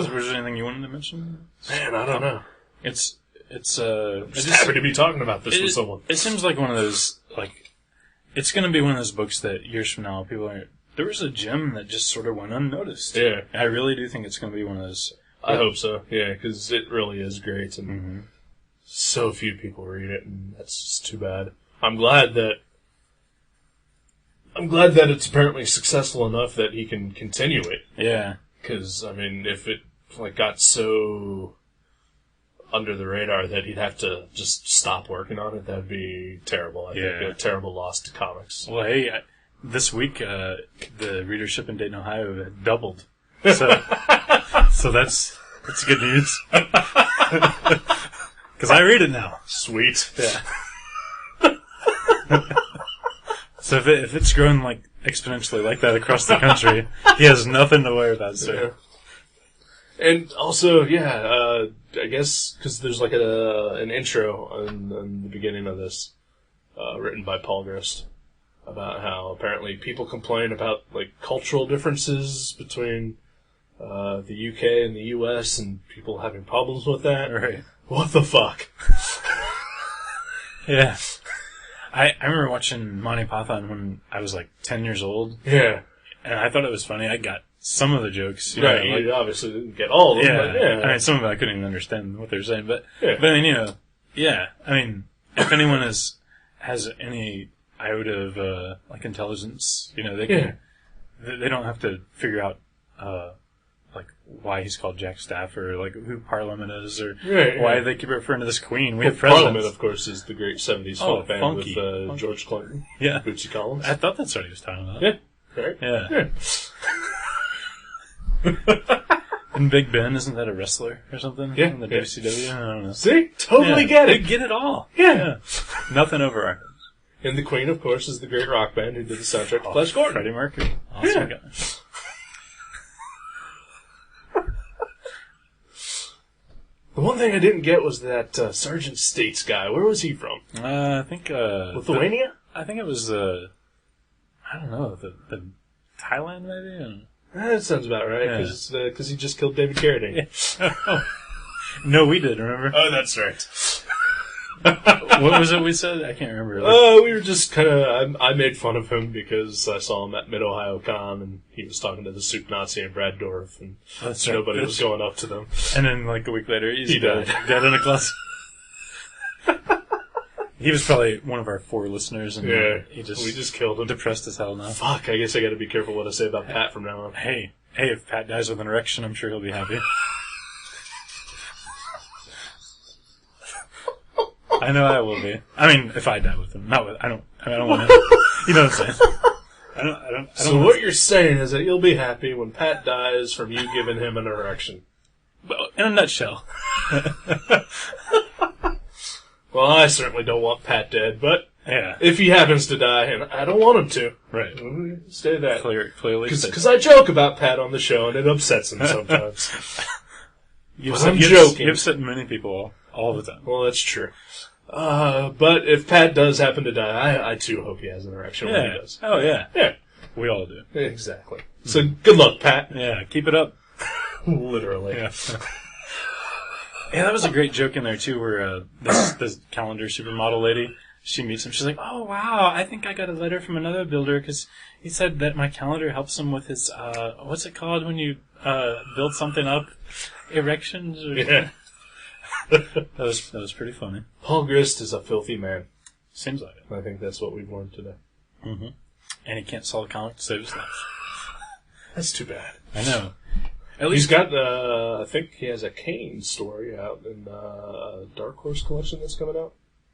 Was there anything you wanted to mention? Man, I don't know. It's just happy to be talking about this with someone. It seems like one of those, like, it's going to be one of those books that years from now people are. There was a gem that just sort of went unnoticed. Yeah. I really do think it's going to be one of those. I hope so, yeah, because it really is great, and so few people read it, and that's just too bad. I'm glad that it's apparently successful enough that he can continue it. Yeah. Because, I mean, if it got so under the radar that he'd have to just stop working on it, that'd be terrible. I think a terrible loss to comics. Well, hey, this week, the readership in Dayton, Ohio had doubled. So, so that's good news. Because I read it now. Sweet. Yeah. So if it's grown like exponentially like that across the country, he has nothing to worry about, sir. Yeah. And also, I guess because there's like an intro in the beginning of this, written by Paul Grist, about how apparently people complain about like cultural differences between the UK and the US, and people having problems with that. Right. What the fuck? Yeah. I remember watching Monty Python when I was like 10 years old. Yeah. And I thought it was funny. I got some of the jokes. Right, you obviously didn't get all of them. Yeah. But yeah. I mean, some of it I couldn't even understand what they were saying. But I mean, I mean, if anyone has any iota of, like, intelligence, they can, they don't have to figure out, like, why he's called Jack Staff, or, like, who Parliament is, or why they keep referring to this queen. We have presidents. Parliament, of course, is the great 70s folk band funky. with George Clinton. Yeah. Bootsy Collins. I thought that's what he was talking about. Yeah. Right. Yeah. And Big Ben, isn't that a wrestler or something? Yeah. In the WCW? I don't know. See? Totally get it. They get it all. Yeah. Nothing over our heads. And the Queen, of course, is the great rock band who did the soundtrack to Flash Gordon. Freddie Mercury. Awesome guy. The one thing I didn't get was that Sergeant States guy. Where was he from? I think... Lithuania? I think it was, I don't know, the Thailand, maybe? That sounds about right, because he just killed David Carradine. Yeah. No, we did, remember? Oh, that's right. What was it we said? I can't remember. We were just kind of... I made fun of him because I saw him at Mid-Ohio Con, and he was talking to the Soup Nazi and Brad Dorff, and nobody was going up to them. And then, like, a week later, he died. Dead in a closet. He was probably one of our 4 listeners, and we just killed him. Depressed as hell now. Fuck, I guess I gotta be careful what I say about Pat from now on. Hey, if Pat dies with an erection, I'm sure he'll be happy. I know I will be. I mean, if I die with him. Not with... I don't want him. You know what I'm saying? I don't so what you're saying is that you'll be happy when Pat dies from you giving him an erection. Well, in a nutshell. Well, I certainly don't want Pat dead, but Yeah. if he happens to die, and I don't want him to, Right. stay that. Clearly. Because I joke about Pat on the show, and it upsets him sometimes. I'm joking. You've upset many people all the time. Well, that's true. But if Pat does happen to die, I too hope he has an erection when he does. Oh, yeah. Yeah. We all do. Exactly. So, good luck, Pat. Yeah, keep it up. Literally. Yeah. Yeah, that was a great joke in there, too, where this calendar supermodel lady, she meets him. She's like, oh, wow, I think I got a letter from another builder because he said that my calendar helps him with his, what's it called when you build something up? Erections? Or Yeah. That was pretty funny. Paul Grist is a filthy man. Seems like it. I think that's what we've learned today. Mm-hmm. And he can't sell a comic to save his life. That's too bad. I know. At He's least got, I think he has a Kane story out in a Dark Horse collection that's coming out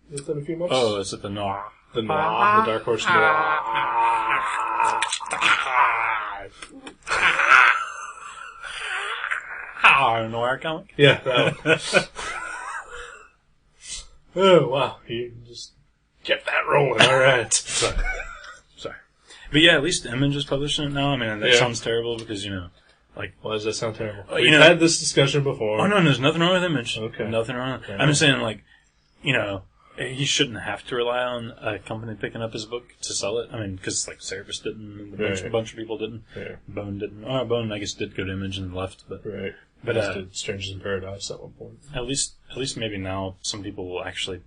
within a few months. Oh, is it the Noir? The Noir, the Dark Horse Noir. Noir comic? Yeah, that one. Oh, wow. You just kept that rolling. All right. Sorry. But yeah, at least Image is publishing it now. I mean, that sounds terrible because, like... Why does that sound terrible? Oh, We've had this discussion before. Oh, no, there's nothing wrong with Image. Okay. Nothing wrong. Okay. I'm just saying, like, he shouldn't have to rely on a company picking up his book to sell it. I mean, because, like, Cerebus didn't, and a bunch of people didn't. Yeah. Bone didn't. Oh, Bone, I guess, did go to Image and left, but... Right. But, did Strangers in Paradise at one point. At least maybe now some people will actually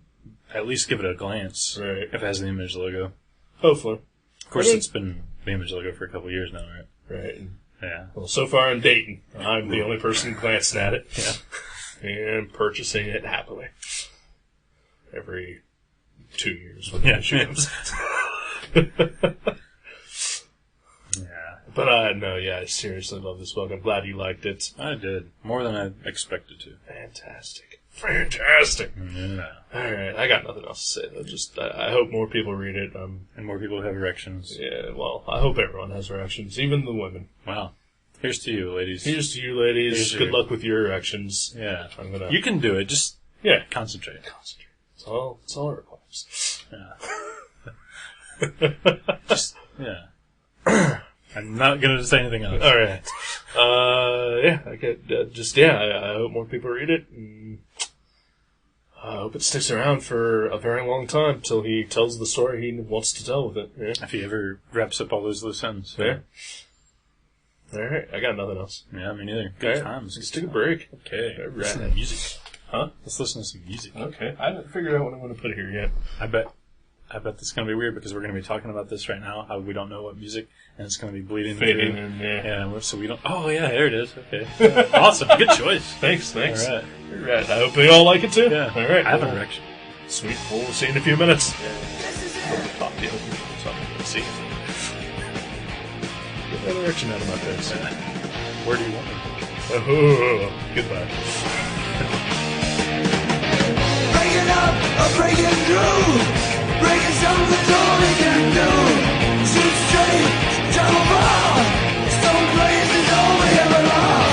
at least give it a glance. Right. If it has the Image logo. Hopefully. Of course, it's been the Image logo for a couple of years now, right? Right. Yeah. Well, so far in Dayton, I'm the only person glancing at it. Yeah. And purchasing it happily. Every 2 years when the issue comes. Yeah. But no, I seriously love this book. I'm glad you liked it. I did. More than I expected to. Fantastic. Yeah. Alright, I got nothing else to say, though. Just, I hope more people read it. And more people have erections. Yeah, well, I hope everyone has erections, even the women. Wow. Here's to you, ladies. Here's to you, ladies. Good luck with your erections. Yeah. You can do it. Just concentrate. That's all it requires. Yeah. I'm not going to say anything else. All right. I hope more people read it. And I hope it sticks around for a very long time till he tells the story he wants to tell with it. Yeah. If he ever wraps up all those loose ends. Yeah. All right. I got nothing else. Yeah, me neither. Good times. Let's take a break. Okay. All right. Listen to music. Huh? Let's listen to some music. Okay. I haven't figured out what I'm going to put here yet. I bet this is going to be weird because we're going to be talking about this right now, how we don't know what music, and it's going to be bleeding Fading through. in, yeah. So we don't... Oh, yeah, there it is. Okay. Awesome. Good choice. Thanks. All right. All right. I hope they all like it, too. Yeah. All right. I have an erection. Sweet. We'll see you in a few minutes. Pop the open. Let's see. Get that erection out of my face. Where do you want me? Oh, goodbye. Breaking up or breaking through, breaking something's all we can do. Shoot straight, double bar, stone blaze is all we ever are.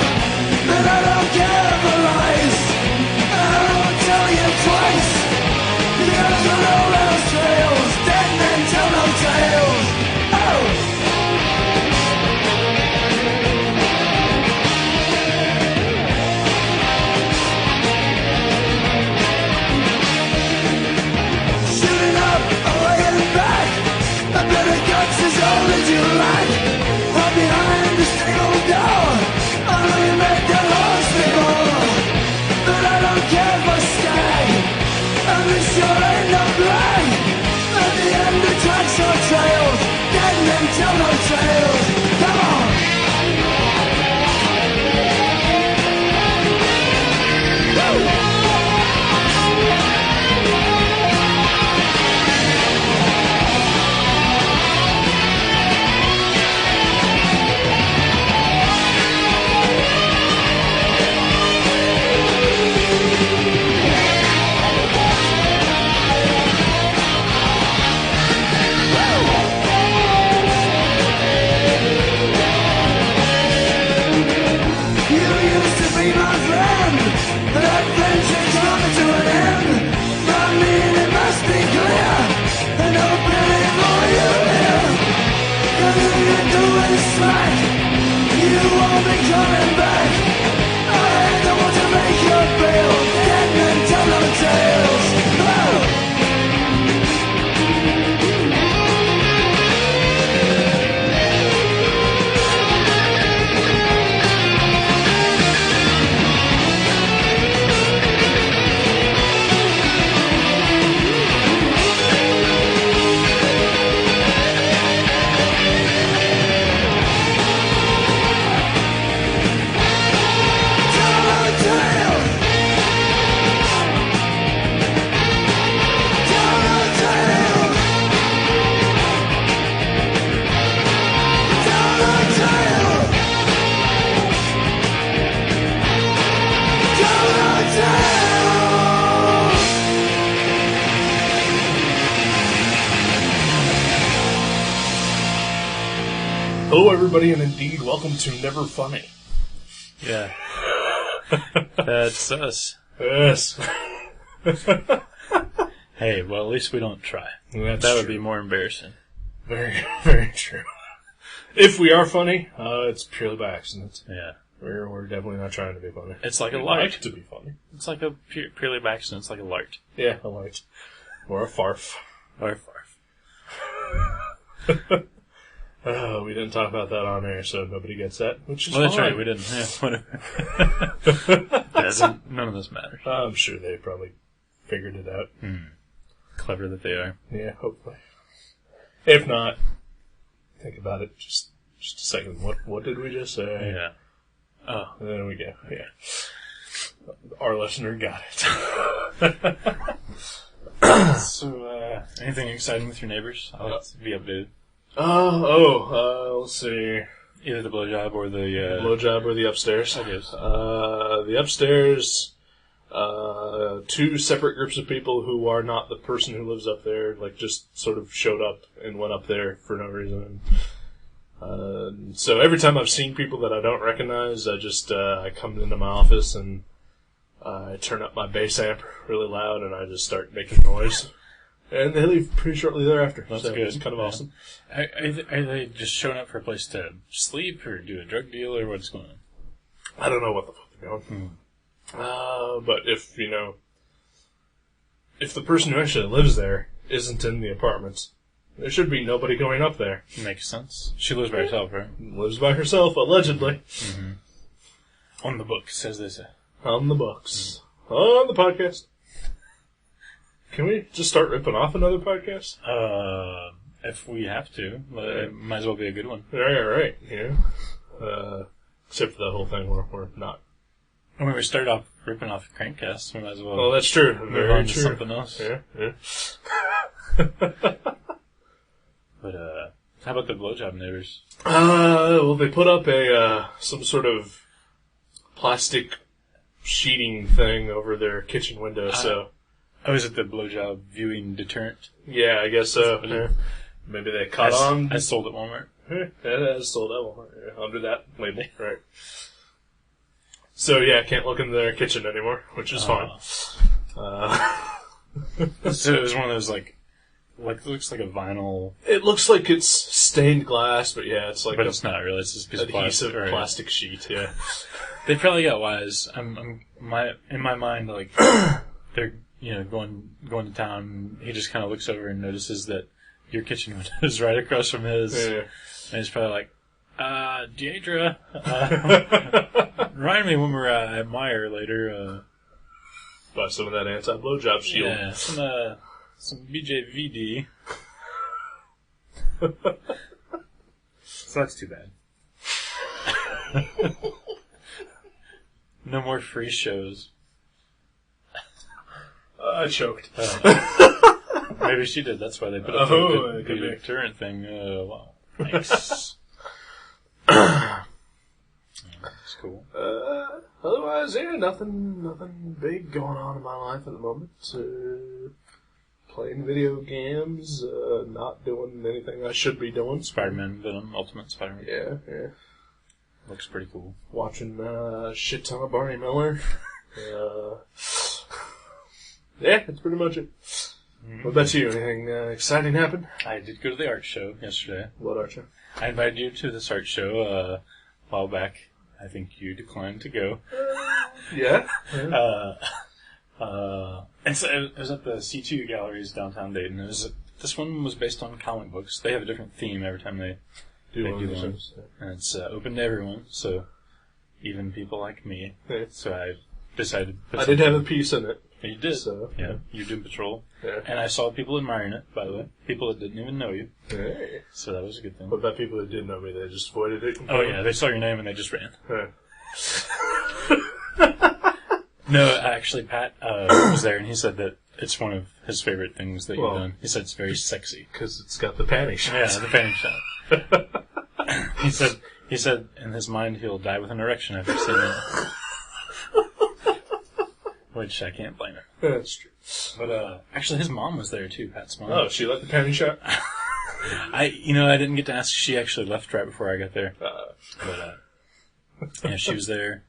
But I don't care for lies, I won't tell you twice. Because the lowlands trails, dead men tell no tales. Oh! Shooting up, away and back, everybody, and indeed, welcome to Never Funny. Yeah. That's us. Yes. Hey, well, at least we don't try. That's that would true. be more embarrassing. Very, very true. If we are funny, it's purely by accident. Yeah. We're definitely not trying to be funny. It's like a We'd lark. like to be funny. It's like a purely by accident. It's like a lark. Yeah, a lark. Or a farf. Or a farf. We didn't talk about that on air, so nobody gets that, which is Well, that's fine. right, we didn't. Yeah, whatever. None of this matters. I'm sure they probably figured it out. Clever that they are. Yeah, hopefully. If not, think about it just a second. What did we just say? Yeah. Oh. And there we go. Yeah. Our listener got it. So, anything exciting with your neighbors? I'll have to be updated. Let's see. Either the blowjob or the... Blowjob or the upstairs. I guess. The upstairs, two separate groups of people who are not the person who lives up there, like, just sort of showed up and went up there for no reason. So every time I've seen people that I don't recognize, I come into my office and I turn up my bass amp really loud and I just start making noise. And they leave pretty shortly thereafter. That's so good. It's kind of awesome. Are they just showing up for a place to sleep or do a drug deal or what's going on? I don't know what the fuck they're doing. But if the person who actually lives there isn't in the apartment, there should be nobody going up there. Makes sense. She lives by herself, right? Lives by herself, allegedly. On the books, as they say. On the books. On the podcast. Can we just start ripping off another podcast? If we have to. It might as well be a good one. Right. Yeah. Except for that whole thing where we're not. When we started off ripping off Crankcast, we might as well Oh, that's true. move Very on to true. something else. Yeah. But, how about the blowjob neighbors? Well, they put up some sort of plastic sheeting thing over their kitchen window, so. Oh, is it the blowjob viewing deterrent? Yeah, I guess so. Yeah. Maybe they caught on. I sold at Walmart. Yeah, it is sold out under that label, right? So yeah, I can't look into their kitchen anymore, which is fine. So it was one of those it looks like a vinyl. It looks like it's stained glass, but yeah, it's like But it's not really. It's just a piece of adhesive plastic. plastic sheet. Yeah. They probably got wise. In my mind, they're going to town. He just kind of looks over and notices that your kitchen window is right across from his, and he's probably like, Deidre, remind me when we're at Meyer later. Buy some of that anti-blowjob shield. Yeah, some BJVD. So that's too bad. No more free shows. I choked. Maybe she did. That's why they put up the deterrent thing. Wow. Thanks. That's cool. Otherwise, yeah, nothing big going on in my life at the moment. Playing video games, not doing anything I should be doing. Spider-Man Venom, Ultimate Spider-Man. Yeah. Looks pretty cool. Watching a shit ton of Barney Miller. Yeah, that's pretty much it. What about you? Anything exciting happen? I did go to the art show yesterday. What art show? I invited you to this art show a while back. I think you declined to go. Yeah. And so it was at the C2 Galleries downtown Dayton. This one was based on comic books. They have a different theme every time they do one. And it's open to everyone, so even people like me. Yeah. So I decided to I did have a piece in it. You did. So, yeah. You did Patrol. Yeah. And I saw people admiring it, by the way. People that didn't even know you. Hey. So that was a good thing. What about people who did know me? They just avoided it? Oh, yeah. They saw your name and they just ran. Yeah. No, actually, Pat was there, and he said that it's one of his favorite things that you've done. He said it's very sexy. Because it's got the panty shot. Yeah, the panty shot. He said in his mind he'll die with an erection after seeing it. Which I can't blame him. That's true. But actually, his mom was there too, Pat's mom. Oh, she let the panty shot? I didn't get to ask. She actually left right before I got there. Yeah, she was there.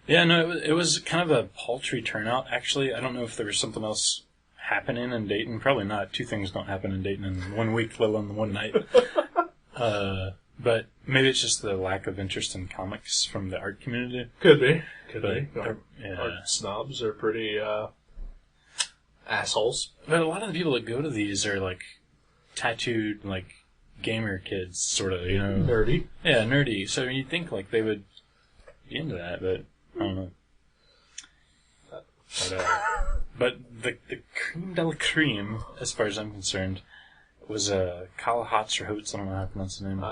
It was kind of a paltry turnout, actually. I don't know if there was something else happening in Dayton. Probably not. 2 things don't happen in Dayton in 1 week, let alone 1 night. But maybe it's just the lack of interest in comics from the art community. Could be. Yeah. Snobs are pretty assholes. But a lot of the people that go to these are like tattooed, like gamer kids, sort of, Nerdy. Yeah, nerdy. So you'd think like they would be into that, but I don't know. But the cream de la cream, as far as I'm concerned, was Kala Hotz, I don't know how to pronounce the name.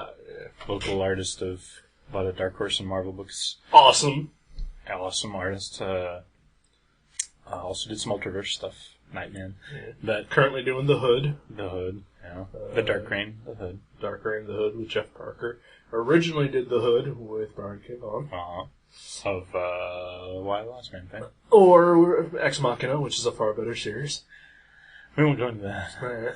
Local artist of a lot of Dark Horse and Marvel books. Awesome Artist. Also did some Ultraverse stuff. Nightman. Yeah. But currently doing The Hood. Yeah. The Dark Reign, The Hood. Dark Reign, The Hood with Jeff Parker. Originally did The Hood with Brian K. Vaughan. Of Why the Last Man thing. Or Ex Machina, which is a far better series. We won't go into that. Right.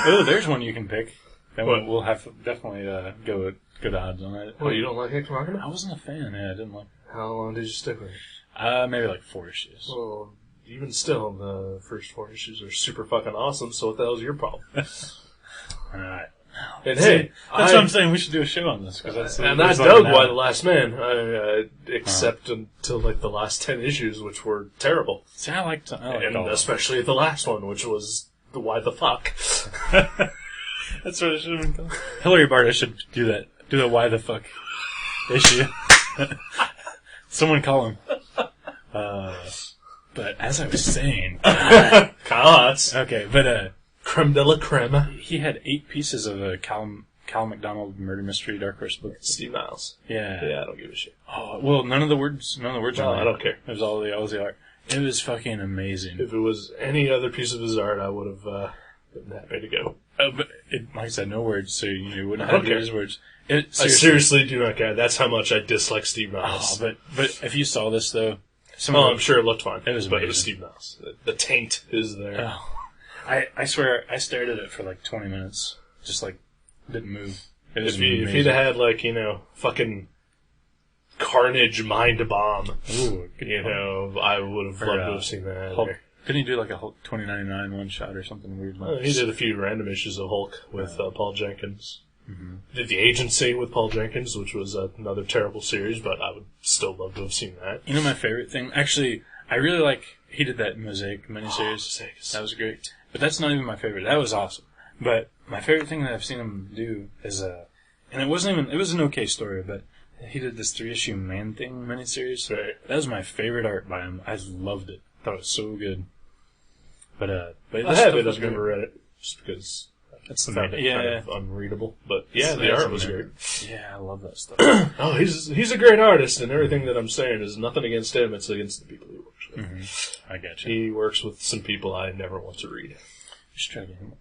Oh, there's one you can pick. Then we'll have to definitely go good odds on it. Well, you don't like Ex Machina? I wasn't a fan. Yeah, I didn't like. How long did you stick with it? Maybe like 4 issues. Well, even still, the first 4 issues are super fucking awesome. So what the hell's your problem? All right. And See, hey, that's what I'm saying. We should do a show on this and I dug Why the Last Man, except until like the last 10 issues, which were terrible. See, I liked and especially the last one, which was the Why the Fuck. That's what it should have been called. Hillary Barta should do that. Do the Why the Fuck issue. Someone call him. But as I was saying, Kyle Hotz. Okay, but creme de la creme. He had 8 pieces of a Cal McDonald murder mystery Dark Horse book. Steve Niles. Yeah. Yeah, I don't give a shit. Oh well, none of the words. No, I don't care. It was all the art. It was fucking amazing. If it was any other piece of his art, I would have been happy to go. But like I said, no words, so you wouldn't have to use words. I seriously do not care. That's how much I dislike Steve Niles. Oh, but if you saw this though, I'm sure it looked fine. It was but amazing. It was Steve Niles. The taint is there. Oh. I swear, I stared at it for like 20 minutes. Just like, didn't move. If he'd have had like, fucking Carnage Mind Bomb, I would have loved to have seen that. Hulk. Didn't he do like a Hulk 2099 one shot or something weird? He did a few random issues of Hulk with Paul Jenkins. Mm-hmm. Did The Agency with Paul Jenkins, which was another terrible series, but I would still love to have seen that. You know my favorite thing? Actually, I really like, he did that Mosaic miniseries. That was great. But that's not even my favorite. That was awesome. But my favorite thing that I've seen him do is, and it was an okay story, but he did this 3-issue Man-Thing miniseries. Right. That was my favorite art by him. I loved it. Thought it was so good. But I have it. I've never read it, just because that's I found it kind of unreadable. But yeah, the art was great. Yeah, I love that stuff. Oh, he's a great artist, and everything that I'm saying is nothing against him. It's against the people he works with. Mm-hmm. I got you. He works with some people I never want to read. Just try to get him.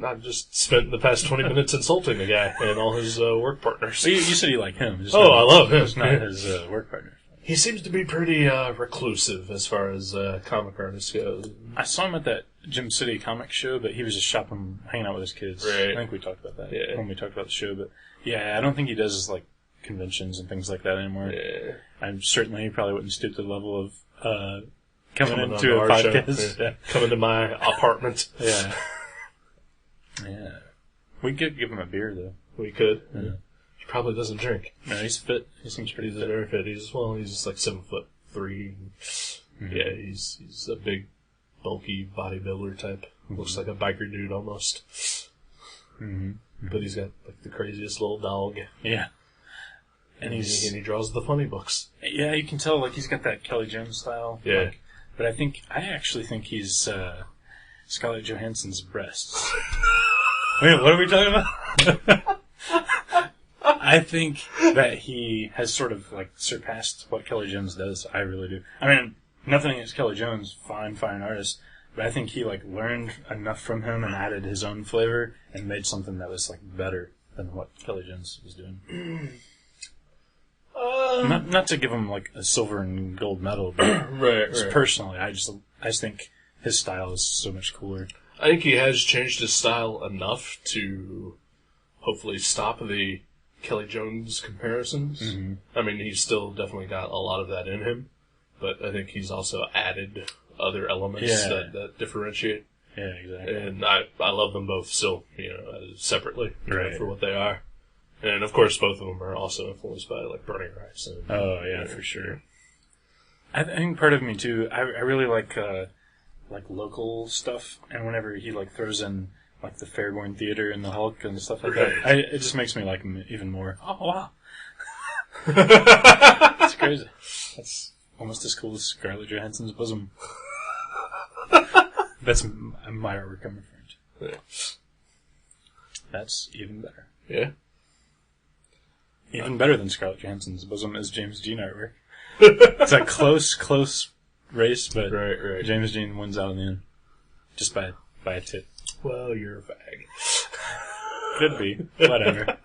I've just spent the past 20 minutes insulting the guy and all his work partners. So you said you like him. I love him. Just not his work partner. He seems to be pretty reclusive as far as comic artists go. I saw him at that Gym City comic show, but he was just shopping, hanging out with his kids. Right. I think we talked about that when we talked about the show. But yeah, I don't think he does like conventions and things like that anymore. Yeah. I'm certainly he probably wouldn't stoop to the level of coming into a podcast. Yeah. Coming to my apartment. Yeah. We could give him a beer though. We could. Yeah. He probably doesn't drink. No, he's fit. He seems pretty fit. Very fit. He's just like 7'3". Mm-hmm. Yeah, he's a big, bulky bodybuilder type. Mm-hmm. Looks like a biker dude almost. Mm-hmm. But he's got like the craziest little dog. Yeah. And he draws the funny books. Yeah, you can tell like he's got that Kelly Jones style. Yeah. But I actually think he's Scarlett Johansson's breasts. Wait, what are we talking about? I think that he has sort of like surpassed what Kelly Jones does. I really do. I mean, nothing against Kelly Jones, fine artist, but I think he like learned enough from him and added his own flavor and made something that was like better than what Kelly Jones was doing. Not to give him like a silver and gold medal, but right. Personally, I just think his style is so much cooler. I think he has changed his style enough to hopefully stop the Kelly Jones comparisons. Mm-hmm. I mean, he's still definitely got a lot of that in him, but I think he's also added other elements that differentiate. Yeah, exactly. And I love them both still, separately Right. for what they are. And of course, both of them are also influenced by like Burning Rice. And, For sure. I think part of me too. I really like local stuff, and whenever he like throws in like the Fairborn Theater and the Hulk and stuff like that, it just makes me like him even more. Oh wow, that's crazy. That's almost as cool as Scarlett Johansson's bosom. That's my artwork I'm referring to. Yeah. That's even better. Yeah. Even better than Scarlett Johansson's bosom is James Dean artwork. It's a close race, but Right. James Dean wins out in the end. Just by a tit. Well, you're a fag. Could be. Whatever.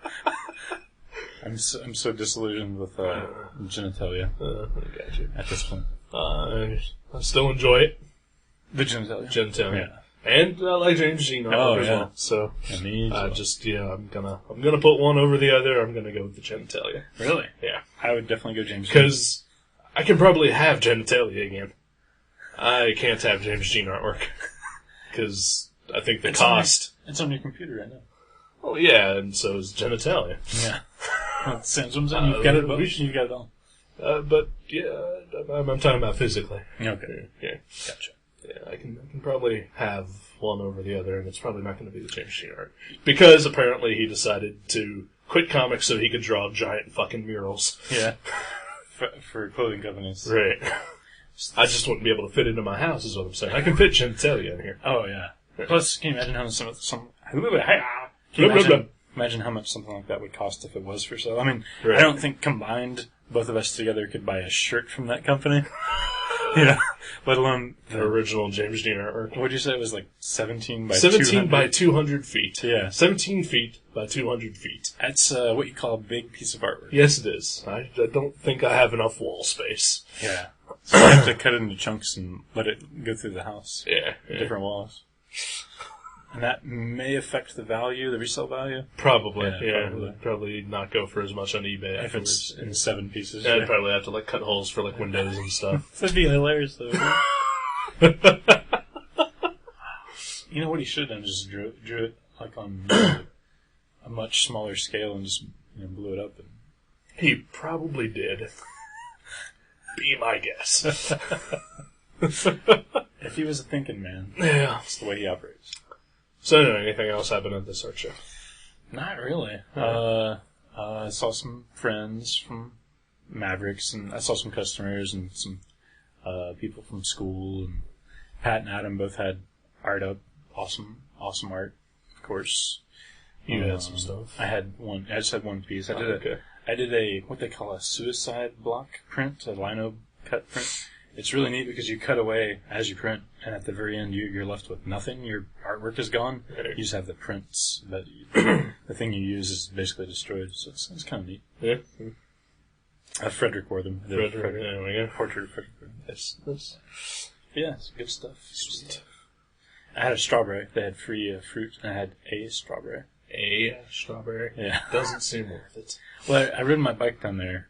I'm so disillusioned with genitalia I got you. at this point. I still enjoy it. The genitalia? Genitalia. Yeah. And I like James Dean artwork as well. So Yeah, me as well. I'm gonna put one over the other. I'm gonna go with the genitalia. Really? Yeah. I would definitely go James Dean. Because I can probably have genitalia again. I can't have James Dean artwork. Because I think the cost... It's on your computer right now. Well, yeah, and so is genitalia. Yeah. Well, sounds what I'm saying. You've got it both. You've got it all. But, yeah, I'm talking about physically. Okay. Yeah. Gotcha. Yeah, I can probably have one over the other, and it's probably not going to be the James Dean art. Because apparently he decided to quit comics so he could draw giant fucking murals. Yeah. For clothing companies. Right. I just wouldn't be able to fit into my house, is what I'm saying. I can fit genitalia in here. Oh, yeah. Plus, can you imagine how imagine how much something like that would cost if it was for sale? I mean, Right. I don't think combined both of us together could buy a shirt from that company. Let alone The original James Dean artwork. What'd you say it was like 17 by 17 200? by 200 feet. Yeah. 17 feet by 200 feet. That's what you call a big piece of artwork. Yes, it is. I don't think I have enough wall space. Yeah. So you have to cut it into chunks and let it go through the house. Yeah. Different walls. And that may affect the value, the resale value. Probably. Yeah, Probably not go for as much on eBay If afterwards. it's in 7 pieces. Yeah, I'd probably have to like cut holes for like windows and stuff. That'd be hilarious, though. You know what he should have done? Just drew it like on a much smaller scale and just blew it up. He probably did. Be my guess. If he was a thinking man, Yeah. that's the way he operates. So anyway, anything else happened at this art show? Not really. I saw some friends from Mavericks, and I saw some customers and some people from school. And Pat and Adam both had art up. Awesome art, of course. You had some stuff. I just had one piece. I did a what they call a suicide block print, a lino cut print. It's really neat because you cut away as you print, and at the very end you're left with nothing. Your artwork is gone. Right. You just have the prints, but the thing you use is basically destroyed. So it's kind of neat. Yeah. Frederick wore them. There we go. Portrait of Frederick. Yes. Yeah, it's good stuff. I had a strawberry. They had free fruit, and I had a strawberry. A strawberry? Yeah. Doesn't seem worth it. Well, I rode my bike down there,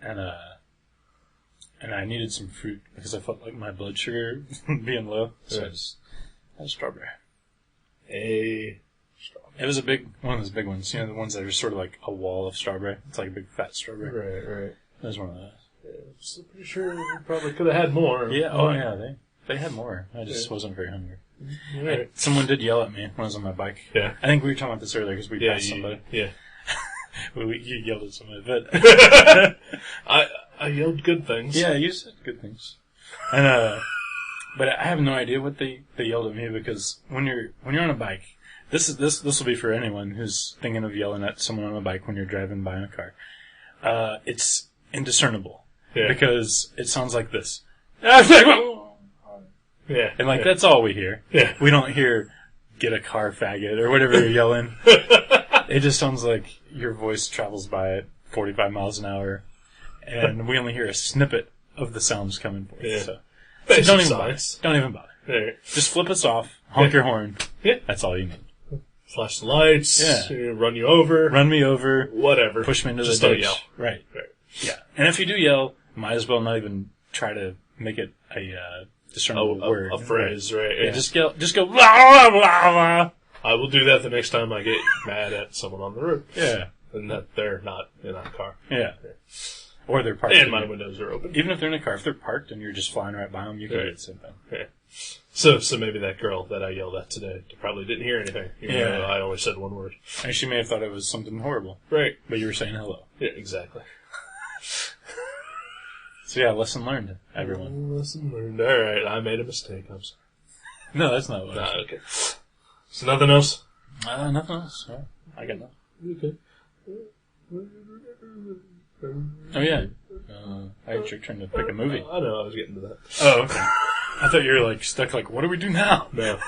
and I needed some fruit because I felt like my blood sugar being low, so I just had a strawberry. A strawberry. It was one of those big ones, the ones that are sort of like a wall of strawberry. It's like a big fat strawberry. Right. It was one of those. Yeah, I'm pretty sure we probably could have had more. Yeah, oh yeah, they had more. I just wasn't very hungry. Right. Someone did yell at me when I was on my bike. Yeah. I think we were talking about this earlier because we passed somebody. Yeah. You yelled at somebody, but I yelled good things. yeah, you said good things. And but I have no idea what they yelled at me because when you're on a bike, this will be for anyone who's thinking of yelling at someone on a bike when you're driving by in a car. It's indiscernible because it sounds like this. Yeah. And that's all we hear. Yeah. We don't hear "get a car, faggot" or whatever you're yelling. It just sounds like your voice travels by at 45 miles an hour, and we only hear a snippet of the sounds coming forth. Yeah. So Basic don't even science. bother. Don't even bother. Right. Just flip us off, honk your horn. Yeah. That's all you need. Flash the lights. Yeah. Run you over. Run me over. Whatever. Push me into Just the don't ditch. yell. Right. Right. Yeah. And if you do yell, might as well not even try to make it a discernible word. A phrase, right? Yeah. Just go, blah, blah, blah. I will do that the next time I get mad at someone on the road. Yeah. And that they're not in a car. Yeah. Or they're parked. And my windows are open. Even if they're in a car, if they're parked and you're just flying right by them, you can Right. do the same thing. Yeah. So maybe that girl that I yelled at today probably didn't hear anything. Even though I only said one word. And she may have thought it was something horrible. Right. But you were saying hello. Yeah, exactly. So yeah, lesson learned, everyone. Lesson learned. Alright, I made a mistake. I'm sorry. No, that's not what I said. Okay. So nothing else? Nothing else. Yeah, I got nothing. Okay. Oh yeah. It's your turn to pick a movie. I know, I was getting to that. Oh, okay. I thought you were like stuck like, what do we do now? No.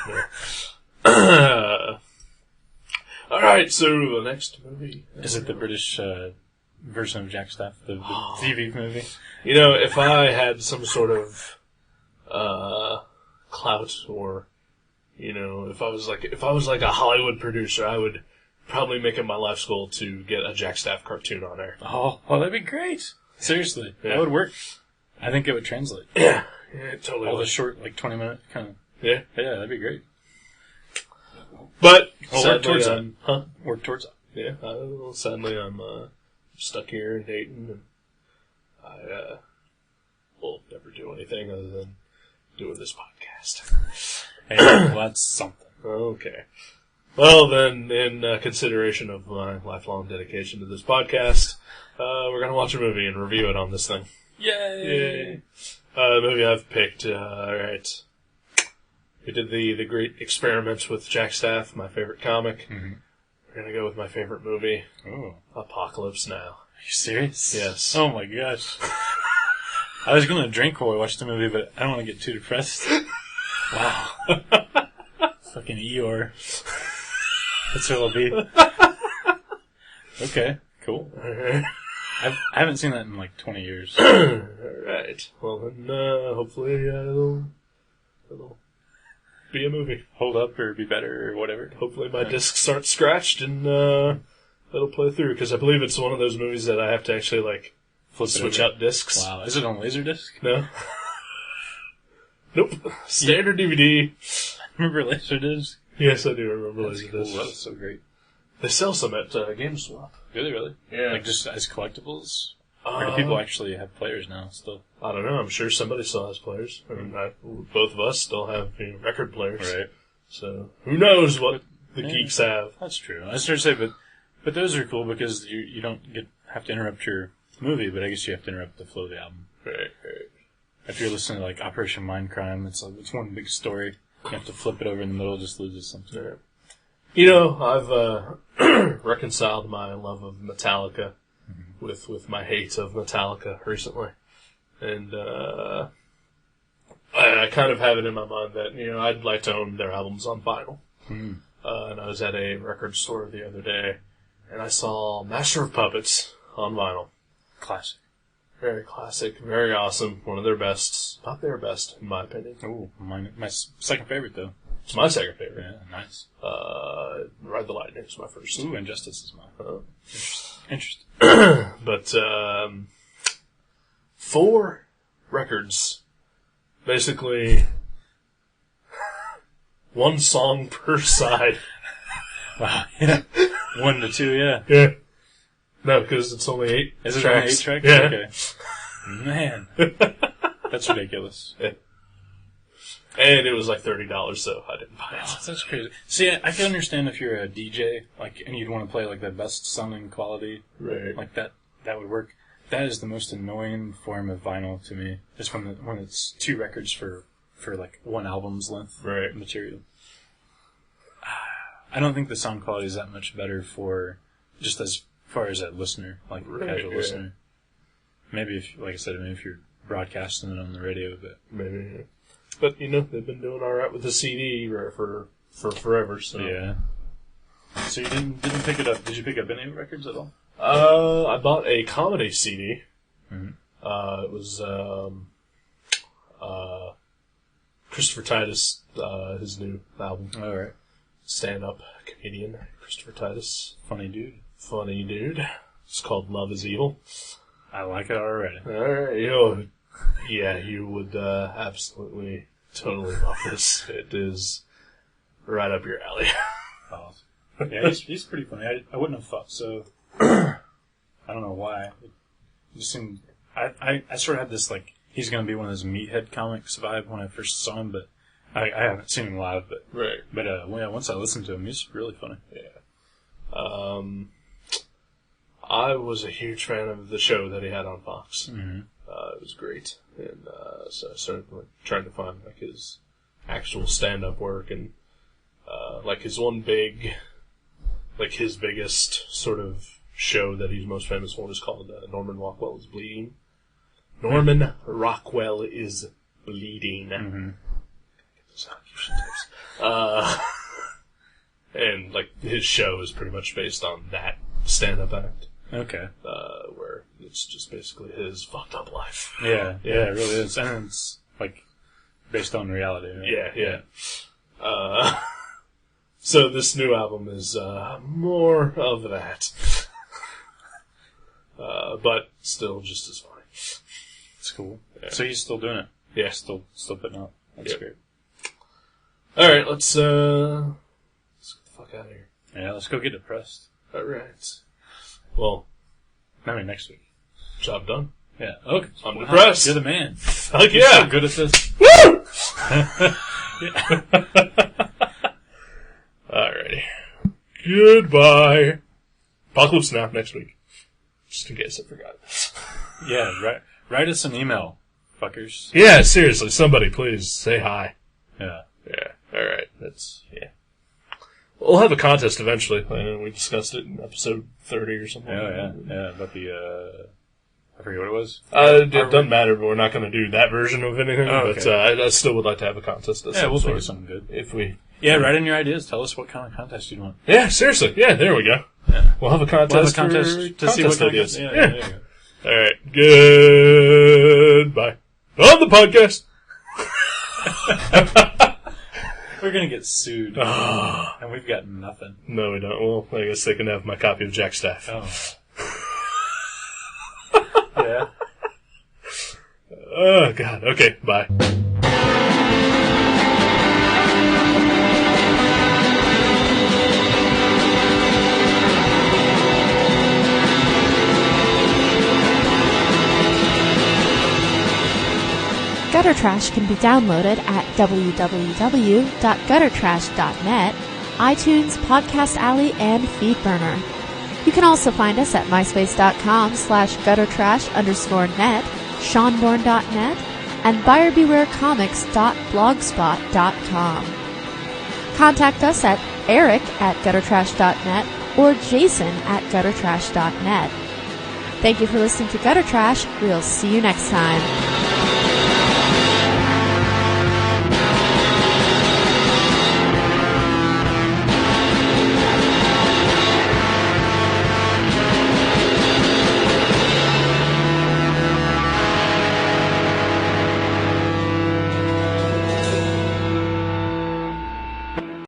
Alright, so the next movie. Is it the British version of Jack Staff, the TV movie? You know, if I had some sort of clout, or you know, if I was like a Hollywood producer, I would probably make it my life's goal to get a Jack Staff cartoon on there. Oh, that'd be great. Seriously, that would work. I think it would translate. Yeah, it totally All would. the short, like 20-minute kind of. Yeah, Yeah, that'd be great. but We'll sadly, work towards that. Huh? Work towards it. Yeah, sadly, I'm stuck here in Dayton, and I will never do anything other than doing this podcast. Hey, well, that's something. Okay. Well, then, in consideration of my lifelong dedication to this podcast, we're going to watch a movie and review it on this thing. Yay! The movie I've picked, alright. We did the great experiment with Jack Staff, my favorite comic. Mm-hmm. We're going to go with my favorite movie, Oh. Apocalypse Now. Are you serious? Yes. Oh my gosh. I was going to drink while I watched the movie, but I don't want to get too depressed. Wow. Fucking Eeyore. That's what it'll be. Okay, cool. I haven't seen that in like 20 years. Alright. Well, then, hopefully, it'll be a movie. Hold up or be better or whatever. Hopefully my discs aren't scratched and it'll play through, because I believe it's one of those movies that I have to actually, like, switch out discs. Wow. Is it on Laserdisc? No. Nope. Standard DVD. Remember Laserdisc? Yes, I do remember That's Laserdisc. cool. That was so great. They sell some at GameSwap. Do they really? Yeah. Like just as collectibles? Or do people actually have players now still? I don't know. I'm sure somebody still has players. I mean, both of us still have record players. Right. So who knows what the geeks have? That's true. I was trying to say, but those are cool because you don't have to interrupt your movie, but I guess you have to interrupt the flow of the album. Right. If you're listening to like Operation Mindcrime, it's one big story. You have to flip it over in the middle, just loses something. Right. You know, I've reconciled my love of Metallica with my hate of Metallica recently. And I kind of have it in my mind that, you know, I'd like to own their albums on vinyl. Mm. And I was at a record store the other day, and I saw Master of Puppets on vinyl. Classic. Very classic, very awesome, one of their best. Not their best, in my opinion. Ooh, my second favorite, though. It's my second favorite. Yeah, nice. Ride the Lightning is my first. Ooh, Injustice is mine. Interesting. But 4 records, basically 1 song per side. Wow, yeah. 1 to 2, yeah. Yeah. No, because it's only 8 Is it tracks. only 8 tracks? Yeah. Okay. Man. That's ridiculous. Yeah. And it was like $30, so I didn't buy it. Oh, that's crazy. See, I can understand if you're a DJ, like, and you'd want to play like the best sounding quality, Right. like that would work. That is the most annoying form of vinyl to me. Is when it's 2 records for like 1 album's length Right. material. I don't think the sound quality is that much better for just as far as a listener, like a casual listener. Maybe if you're broadcasting it on the radio, but Maybe. Yeah. But, you know, they've been doing alright with the CD for forever, so. yeah. So you didn't pick it up? Did you pick up any records at all? I bought a comedy CD. Mm-hmm. It was, Christopher Titus, his new album. All right. Stand-up comedian, Christopher Titus. Funny dude. Funny dude. It's called Love is Evil. I like it already. Alright, yeah, you would absolutely, totally love this. It is right up your alley. Awesome. Yeah, he's pretty funny. I wouldn't have thought so. I don't know why. It just seemed... I sort of had this, like, he's going to be one of those Meathead comics vibe when I first saw him, but I haven't seen him live. But Right. But yeah, once I listened to him, he's really funny. Yeah. I was a huge fan of the show that he had on Fox. Mm-hmm. It was great. And so I started trying to find like his actual stand-up work, and like his one big, like his biggest sort of show that he's most famous for is called Norman Rockwell is Bleeding. Norman Rockwell is Bleeding. Mm-hmm. And like his show is pretty much based on that stand-up act. Okay. Where it's just basically his fucked up life. Yeah, it really is. And it's, like, based on reality, right? Yeah. So this new album is more of that. But still just as funny. It's cool. Yeah. So he's still doing it? Yeah. Still putting out. That's great. Alright, let's get the fuck out of here. Yeah, let's go get depressed. Alright. Well, Maybe next week. job done. Yeah. Okay. I'm depressed. You're the man. Fuck You're yeah. so good at this. Woo! Alrighty. Goodbye. Apocalypse Now next week. Just in case I forgot. Yeah, write us an email, fuckers. Yeah, seriously, somebody please say hi. Yeah. Yeah, alright. Yeah. We'll have a contest eventually. We discussed it in episode 30 or something. Yeah, about the, I forget what it was. It doesn't matter, but we're not going to do that version of anything. Oh, But okay. I still would like to have a contest. Yeah, we'll think of something good. If we... Yeah, write in your ideas. Tell us what kind of contest you want. Yeah, seriously. Yeah, there we go. Yeah. We'll have a contest, to see what kind ideas. of... Yeah, Yeah. there you go. Alright, goodbye. On the podcast! We're gonna get sued. And we've got nothing. No, we don't. Well, I guess they can have my copy of Jack's Staff. Oh. Yeah. Oh, God. Okay, bye. Gutter Trash can be downloaded at www.guttertrash.net, iTunes, Podcast Alley, and Feedburner. You can also find us at myspace.com/guttertrash_net, seanborn.net, and buyerbewarecomics.blogspot.com. Contact us at eric@guttertrash.net or jason@guttertrash.net. Thank you for listening to Gutter Trash. We'll see you next time.